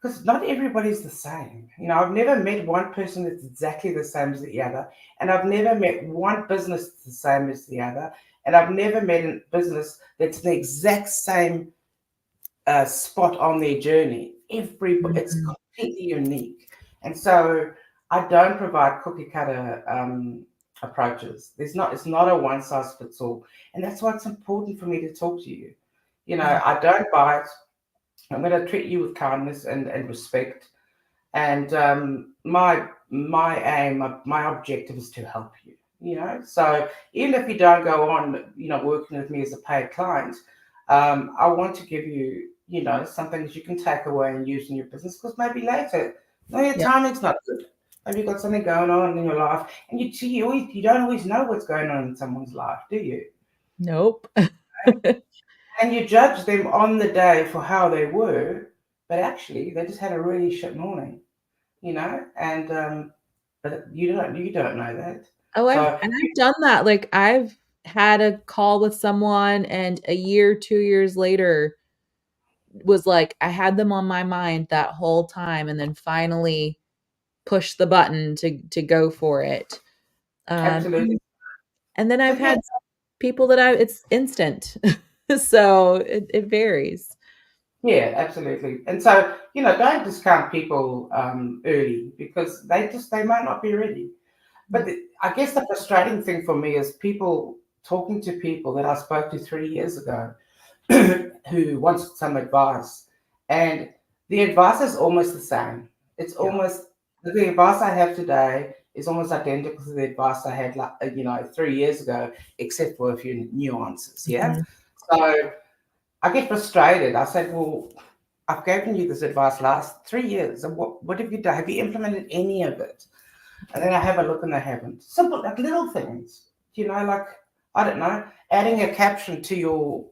because not everybody's the same. I've never met one person that's exactly the same as the other, and I've never met one business that's the same as the other, and I've never met a business that's the exact same spot on their journey. It's Mhm. completely unique, and so I don't provide cookie cutter approaches. It's not a one size fits all, and that's why it's important for me to talk to you. Yeah. I don't bite. I'm going to treat you with kindness and respect. And my aim, my objective is to help you. So even if you don't go on, working with me as a paid client, I want to give you, something that you can take away and use in your business because maybe later, no, your Yeah. timing's not good. Maybe you've got something going on in your life, and you don't always know what's going on in someone's life, do you? Nope. And you judge them on the day for how they were, but actually they just had a really shit morning, and but you don't know that. Oh, So I've done that, like, I've had a call with someone and a year, 2 years later was like, I had them on my mind that whole time and then finally pushed the button to go for it. Um, absolutely. and then I've But yeah, had people that I it's instant. So it varies. yeah, absolutely. And so, don't discount people early because they might not be ready. But Yeah. I guess the frustrating thing for me is people talking to people that I spoke to 3 years ago who wants some advice, and the advice is almost the same. It's Yeah. almost the advice I have today is almost identical to the advice I had, like 3 years ago, except for a few nuances. Yeah, Mhm. so I get frustrated. I said, "Well, I've given you this advice last 3 years, and what have you done? Have you implemented any of it?" And then I have a look, and they haven't. Simple, like little things, like I don't know, adding a caption to your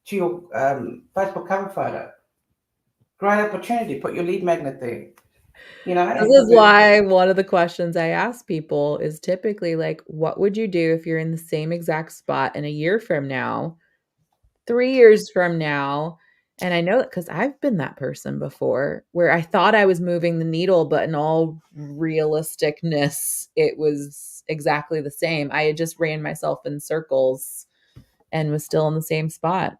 Facebook cover photo. Great opportunity. Put your lead magnet there. This And is put why one of the questions I ask people is typically like, what would you do if you're in the same exact spot in a year from now, 3 years from now? And I know it because I've been that person before where I thought I was moving the needle, but in all realisticness, it was exactly the same. I had just ran myself in circles and was still in the same spot.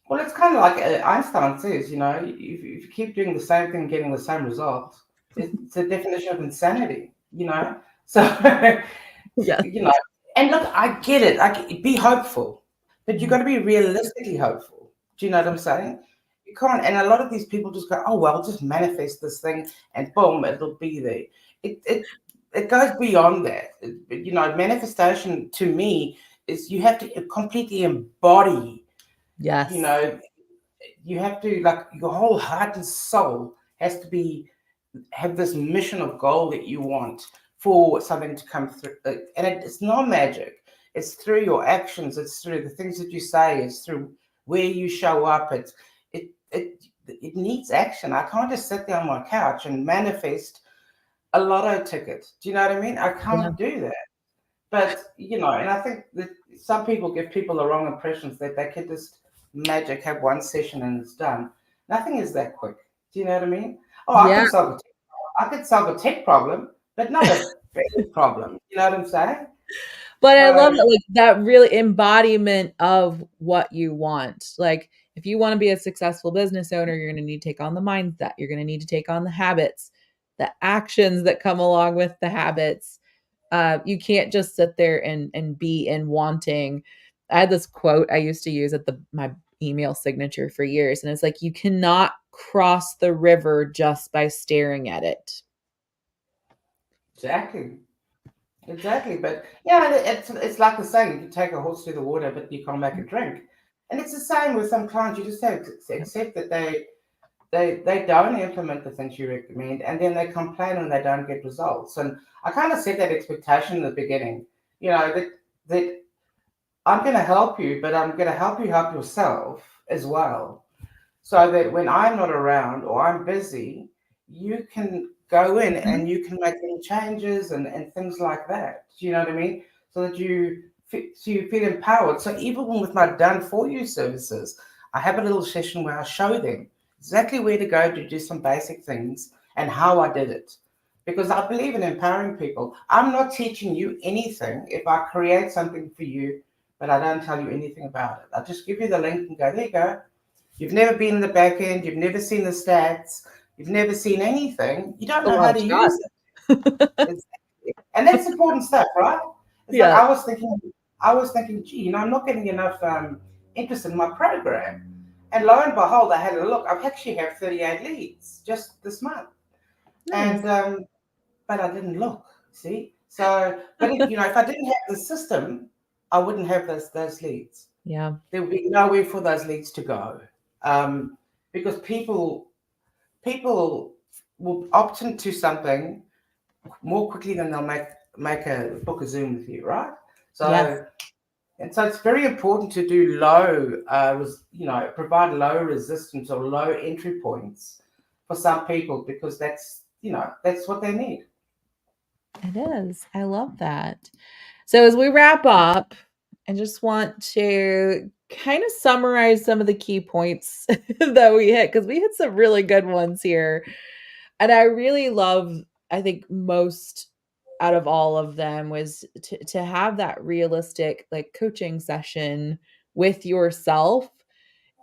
Well, it's kind of like Einstein says, if you keep doing the same thing, getting the same result, it's a definition of insanity. So, Yes. and look, I get it. Be hopeful, but you Yeah. got to be realistically hopeful. Do you know what I'm saying? You can't, and a lot of these people just go, oh, well, just manifest this thing and boom, it'll be there. It goes beyond that. Manifestation to me is you have to completely embody, you Yes. know, you have to, like, your whole heart and soul has to be have this mission of goal that you want for something to come through. And it's not magic. It's through your actions. It's through the things that you say. It's through where you show up. It needs action. I can't just sit there on my couch and manifest a lotto ticket. Do you know what I mean? I Yeah. can't do that. But and I think that some people give people the wrong impressions that they can just magic have one session and it's done. Nothing is that quick. Do you know what I mean? Oh, Yeah. I could solve a tech problem, but not a big problem. You know what I'm saying? But I love So that, like, that really embodiment of what you want. Like, if you want to be a successful business owner, you're going to need to take on the mindset. You're going to need to take on the habits, the actions that come along with the habits. You can't just sit there and be in wanting. I had this quote I used to use at my email signature for years, and it's like, you cannot cross the river just by staring at it. exactly. Exactly, but yeah, it's like the saying: you can take a horse to the water, but you can't make it drink. And it's the same with some clients. You just have to accept that they don't implement the things you recommend, and then they complain when they don't get results. And I kind of set that expectation in the beginning, that I'm going to help you, but I'm going to help you help yourself as well, so that when I'm not around or I'm busy, you can go in Mhm. and you can make little changes and things like that. Do you know what I mean? So that you feel empowered. So even with my done for you services, I have a little session where I show them exactly where to go to do some basic things and how I did it. Because I believe in empowering people. I'm not teaching you anything if I create something for you, but I don't tell you anything about it. I just give you the link and go, there you go. You've never been in the back end, you've never seen the stats, you've never seen anything, you don't A know how long to shot. use it. And that's important stuff, right? It's like Yeah. I was thinking, gee, I'm not getting enough interest in my program. And lo and behold, I had a look. I've actually have 38 leads just this month. Nice. And but I didn't look, see? So, but if I didn't have the system, I wouldn't have those leads. Yeah. There would be nowhere for those leads to go. Um, because people will opt into something more quickly than they'll make a book a Zoom with you, right? Yes. So it's very important to do low, provide low resistance or low entry points for some people because that's what they need. It is. I love that. So as we wrap up, I just want to kind of summarize some of the key points that we hit because we hit some really good ones here. And I really love, I think most out of all of them was to have that realistic like coaching session with yourself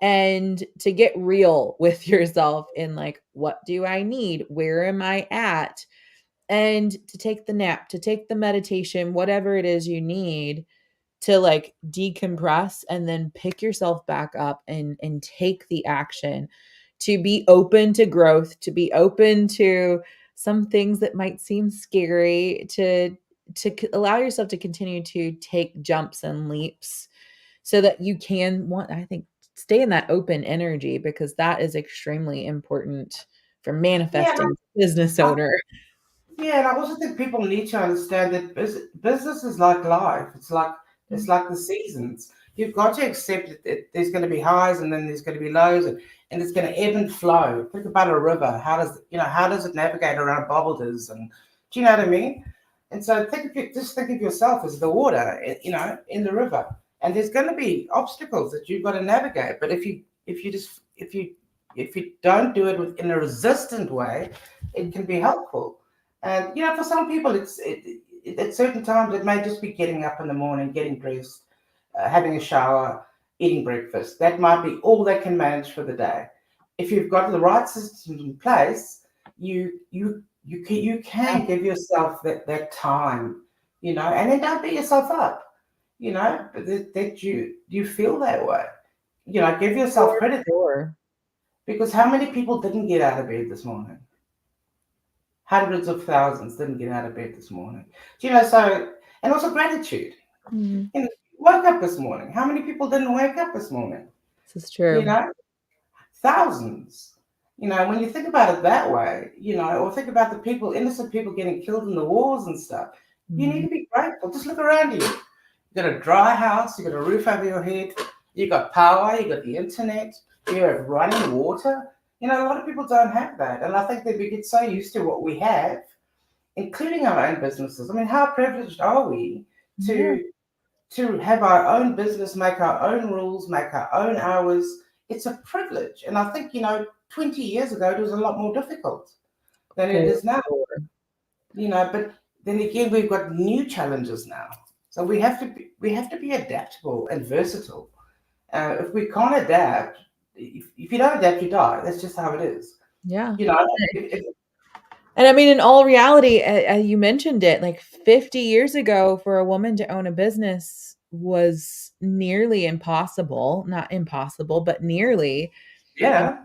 and to get real with yourself in like, what do I need? Where am I at? And to take the nap, to take the meditation, whatever it is you need to like decompress and then pick yourself back up and take the action, to be open to growth, to be open to some things that might seem scary, to allow yourself to continue to take jumps and leaps so that you can want, I think, stay in that open energy because that is extremely important for Yeah, manifesting business I, owner. Yeah, and I also think people need to understand that business is like life. It's like the seasons. You've got to accept that there's going to be highs and then there's going to be lows, and it's going to ebb and flow. Think about a river. How does it navigate around boulders? And do you know what I mean? And so just think of yourself as the water, in the river, and there's going to be obstacles that you've got to navigate. But if you if you don't do it in a resistant way, it can be helpful. And for some people, at certain times it may just be getting up in the morning, getting dressed, having a shower, eating breakfast. That might be all they can manage for the day. If you've got the right systems in place, you can give yourself that time, and then don't beat yourself up, but that you feel that way. Give yourself For credit, sure. because how many people didn't get out of bed this morning? Hundreds of thousands didn't get out of bed this morning. So, and also gratitude. Mhm. Woke up this morning. How many people didn't wake up this morning? This is You true. know, thousands. When you think about it that way, or think about the people, innocent people getting killed in the wars and stuff, you need Mhm. to be grateful. Just look around you. You got a dry house, you got a roof over your head, you got power, you got the internet, you have running water. A lot of people don't have that. And I think that we get so used to what we have, including our own businesses. I mean, how privileged are we Yeah, to have our own business, make our own rules, make our own hours? It's a privilege. And I think, 20 years ago, it was a lot more difficult than it for is now, sure. but then again, we've got new challenges now. So we have to be adaptable and versatile. If we can't adapt, if you don't adapt, you die. That's just how it is. Yeah. You know, if, And I mean, in all reality, you mentioned it, like 50 years ago, for a woman to own a business was nearly impossible. Not impossible, but nearly. And yeah,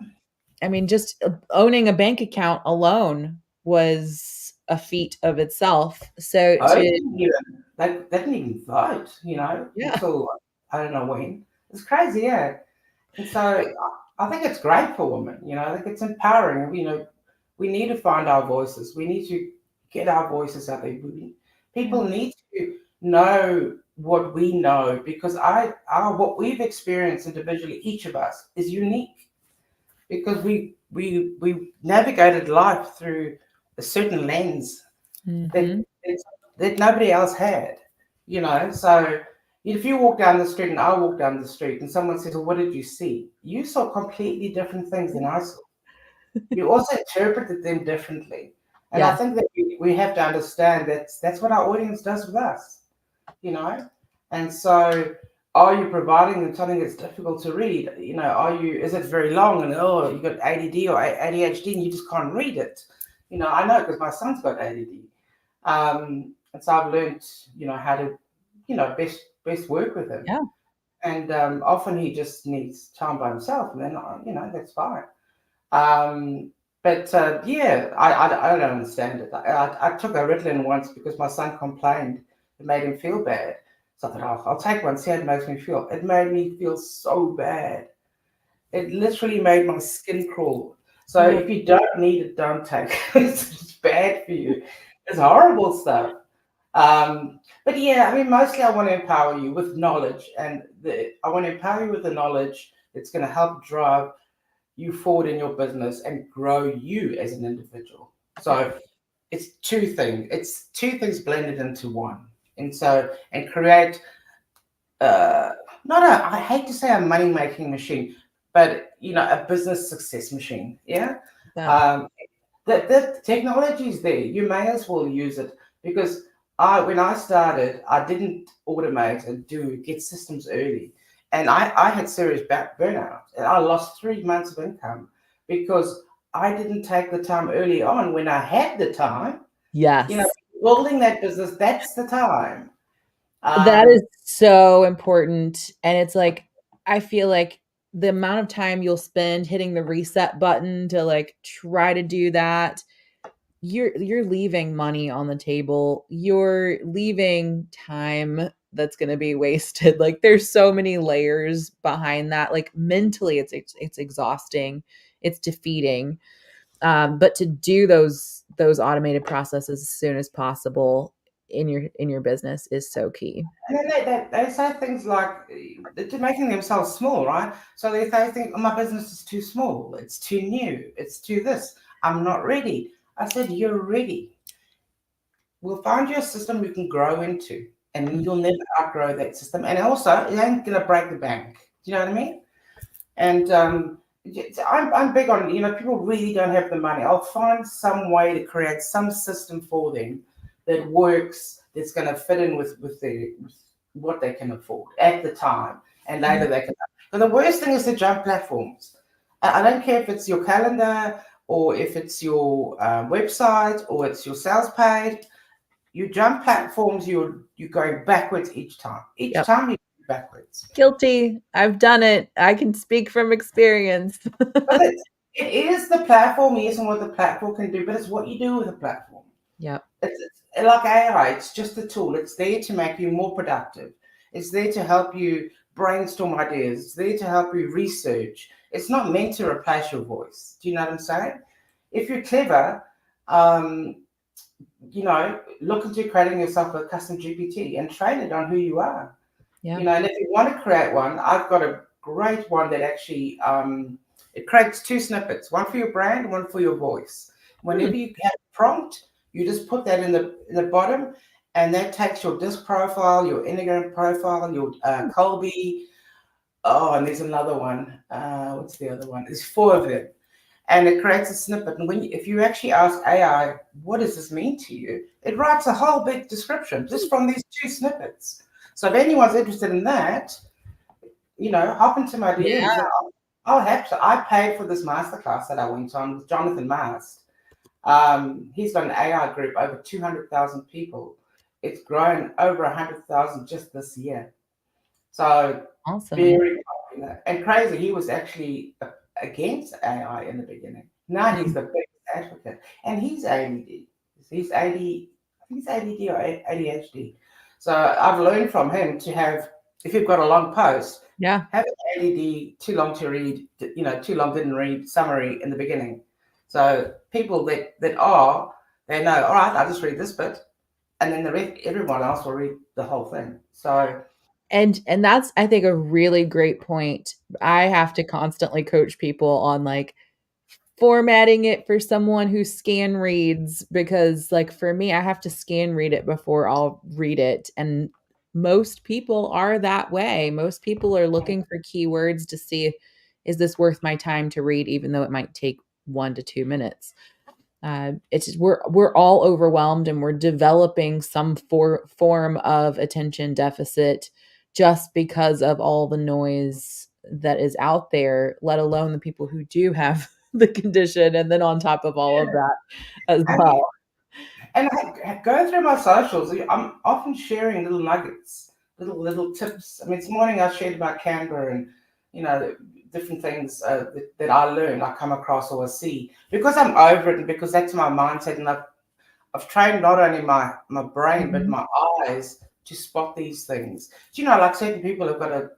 I mean, just owning a bank account alone was a feat of itself. So I to, didn't even they didn't even vote. yeah, Until I don't know when. It's crazy, yeah. And so I think it's great for women. I think it's empowering. We need to find our voices. We need to get our voices out there. yeah, People need to know what we know, because what we've experienced individually, each of us, is unique, because we navigated life through a certain lens that hmm, that nobody else had. So if you walk down the street and I walk down the street and someone says, "Well, what did you see?" You saw completely different things than I saw. You also interpreted them differently. And I yes, think that we have to understand that that's what our audience does with us, you know? And so, are you providing them something that's difficult to read? Is it very long and, oh, you got ADD or ADHD and you just can't read it? I know, because my son's got ADD. And so I've learned, how to, best work with him. yeah, And often he just needs time by himself, and then, that's fine. Um, but yeah, I don't understand it. I took a Ritalin once because my son complained. It made him feel bad. So I thought, oh, I'll take one, see how it makes me feel. It made me feel so bad. It literally made my skin crawl. So oh, if you don't need it, don't take it. It's bad for you. It's horrible stuff. But yeah, I mean, mostly I want to empower you with knowledge, and I want to empower you with the knowledge that's going to help drive you forward in your business and grow you as an individual. yeah, So it's two things. It's two things blended into one, and create uh, not a. I hate to say a money making machine, but a business success machine. Yeah. yeah, Um, the technology is there. You may as well use it, because when I started, I didn't automate and get systems early, and I had serious back burnout, and I lost 3 months of income because I didn't take the time early on, when I had the time. You know, yes. building that business, that's the time. That Um, is so important, and it's like, I feel like the amount of time you'll spend hitting the reset button to, like, try to do that, you're leaving money on the table. You're leaving time that's gonna be wasted. Like, there's so many layers behind that. Like, mentally, it's exhausting, it's defeating. But to do those automated processes as soon as possible in your business is so key. And then they say things like, they're making themselves small, right? So they think, oh, my business is too small, it's too new, it's too this, I'm not ready. I said, you're ready. We'll find you a system you can grow into, and Mm, you'll never outgrow that system. And also, it ain't going to break the bank. Do you know what I mean? And I'm big on, people really don't have the money. I'll find some way to create some system for them that works, that's going to fit in with what they can afford at the time, and later they can. But the worst thing is to jump platforms. I don't care if it's your calendar or if it's your website or it's your sales page. You jump platforms, you're going backwards each time. Each Yep. time you go backwards. Guilty. I've done it. I can speak from experience. But it is the platform, yes, and what the platform can do, but it's what you do with the platform. Yep. It's like AI, it's just a tool. It's there to make you more productive. It's there to help you brainstorm ideas. It's there to help you research. It's not meant to replace your voice. Do you know what I'm saying? If you're clever, um, look into creating yourself a custom GPT and train it on who you are. Yeah. And if you want to create one, I've got a great one that actually it creates two snippets, one for your brand, one for your voice. Hmm. Whenever you have a prompt, you just put that in the bottom, and that takes your disc profile, your Enneagram profile, your Colby. Oh, and there's another one. What's the other one? There's four of them, and it creates a snippet. And if you actually ask AI, what does this mean to you? It writes a whole big description just from these two snippets. So if anyone's interested in that, hop into my Yeah. DMs. And I'll have to. I paid for this masterclass that I went on with Jonathan Mast. He's got an AI group, over 200,000 people. It's grown over 100,000 just this year. So Awesome. very popular and crazy. He was actually against AI in the beginning. Now he's the biggest advocate, and he's ADD. He's 80. I think he's ADD or ADHD. So I've learned from him to have, if you've got a long post, Yeah. have an ADD, too long to read, too long didn't read summary in the beginning. So people that are, they know, all right, I'll just read this bit, and then the rest, everyone else will read the whole thing. So And that's, I think, a really great point. I have to constantly coach people on like formatting it for someone who scan reads, because like for me, I have to scan read it before I'll read it. And most people are that way. Most people are looking for keywords to see, is this worth my time to read, even though it might take 1 to 2 minutes. It's we're all overwhelmed, and we're developing some form of attention deficit just because of all the noise that is out there, let alone the people who do have the condition, and then on top of all of yeah, that as and well. And I go through my socials. I'm often sharing little nuggets, little tips. I mean, this morning I shared about Canberra and different things that I learned, I come across or I see, because I'm over it and because that's my mindset. And I've trained not only my brain but Mhm. my eyes to spot these things. Do you know, like certain people have got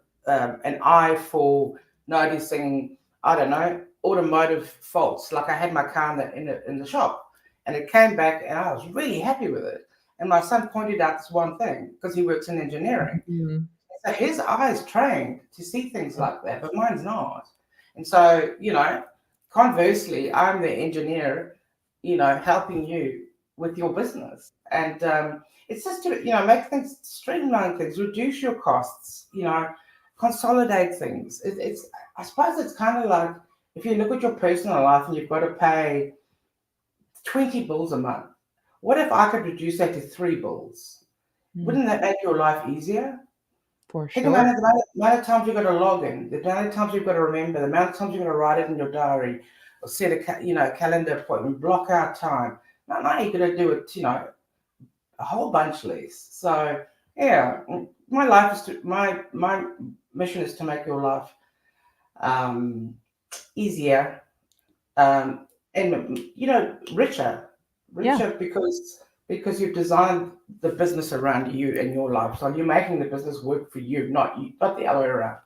an eye for noticing, I don't know, automotive faults. Like I had my car in the shop, and it came back, and I was really happy with it. And my son pointed out this one thing because he works in engineering. Mhm. So his eyes trained to see things like that, but mine's not. And so, conversely, I'm the engineer, helping you with your business. And it's just to, make things, streamline things, reduce your costs, consolidate things. I suppose it's kind of like if you look at your personal life and you've got to pay 20 bills a month. What if I could reduce that to 3 bills? Mm, Wouldn't that make your life easier? for Think sure. about it, the amount of times you've got to log in, the amount of times you've got to remember, the amount of times you've got to write it in your diary, or set a calendar appointment, block out time. Now you're going to do it, a whole bunch less. So yeah, my life is my mission is to make your life um, easier, and richer, Yeah. because you've designed the business around you and your life. So you're making the business work for you, not the other way around.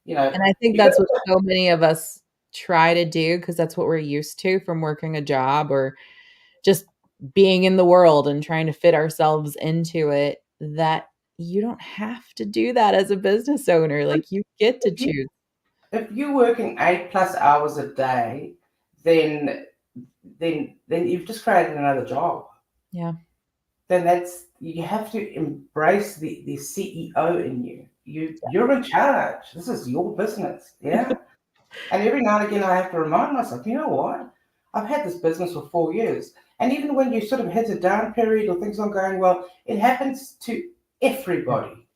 You know, And I think you got that's what so many of us try to do, because that's what we're used to from working a job or just being in the world and trying to fit ourselves into it, that you don't have to do that as a business owner. Like, you get to if you choose. if you're working 8+ hours a day, then then you've just created another job. Yeah. Then you have to embrace the CEO in you. You're in charge. This is your business. Yeah. And every now and again, I have to remind myself, you know what? I've had this business for 4 years. And even when you sort of hit a down period or things aren't going well, it happens to everybody.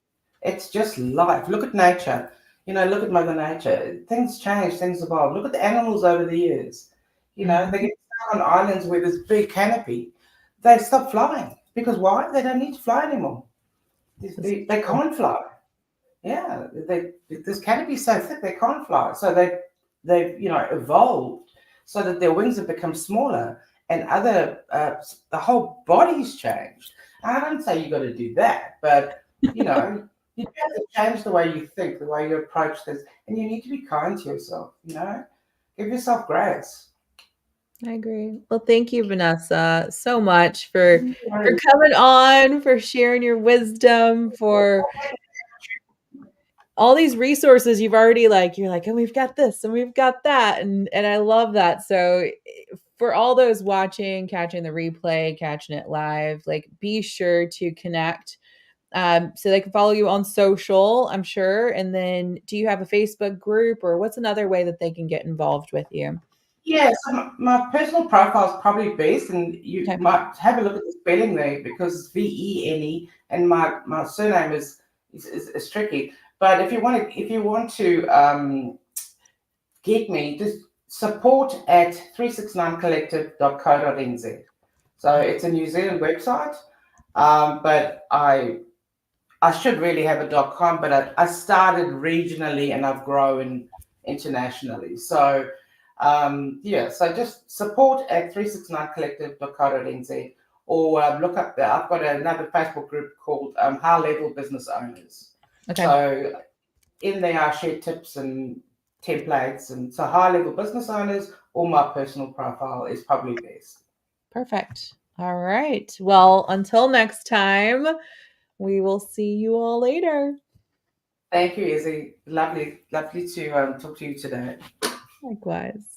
It's just life. Look at nature. Look at Mother Nature. Things change, things evolve. Look at the animals over the years. They Mhm. get stuck on islands where there's big canopy. They stop flying. Because why? They don't need to fly anymore. They, This they, is they true. can't fly. Yeah, this canopy is so thick they can't fly. So they've evolved so that their wings have become smaller and the whole body's changed. I don't say you got to do that, but you have to change the way you think, the way you approach this, and you need to be kind to yourself. Give yourself grace. I agree. Well, thank you, Vanessa, so much for Right. coming on, for sharing your wisdom, for all these resources you've already you're like, "And we've got this and we've got that." And I love that. So for all those watching, catching the replay, catching it live, be sure to connect so they can follow you on social, I'm sure. And then do you have a Facebook group or what's another way that they can get involved with you? Yeah, so my personal profile is probably best, and you Okay. might have a look at the spelling there because it's Vene, and my surname is tricky. But if you want to get me, just support at 369collective.co.nz. So it's a New Zealand website, but I should really have a .com, but I started regionally and I've grown internationally. So yeah, so just support at 369collective.co.nz or look up there. I've got another Facebook group called High Level Business Owners. Okay. So in there I share tips and templates, and so high level business owners or my personal profile is probably best. Perfect. All right. Well, until next time, we will see you all later. Thank you, Izzy. Lovely to talk to you today. Likewise.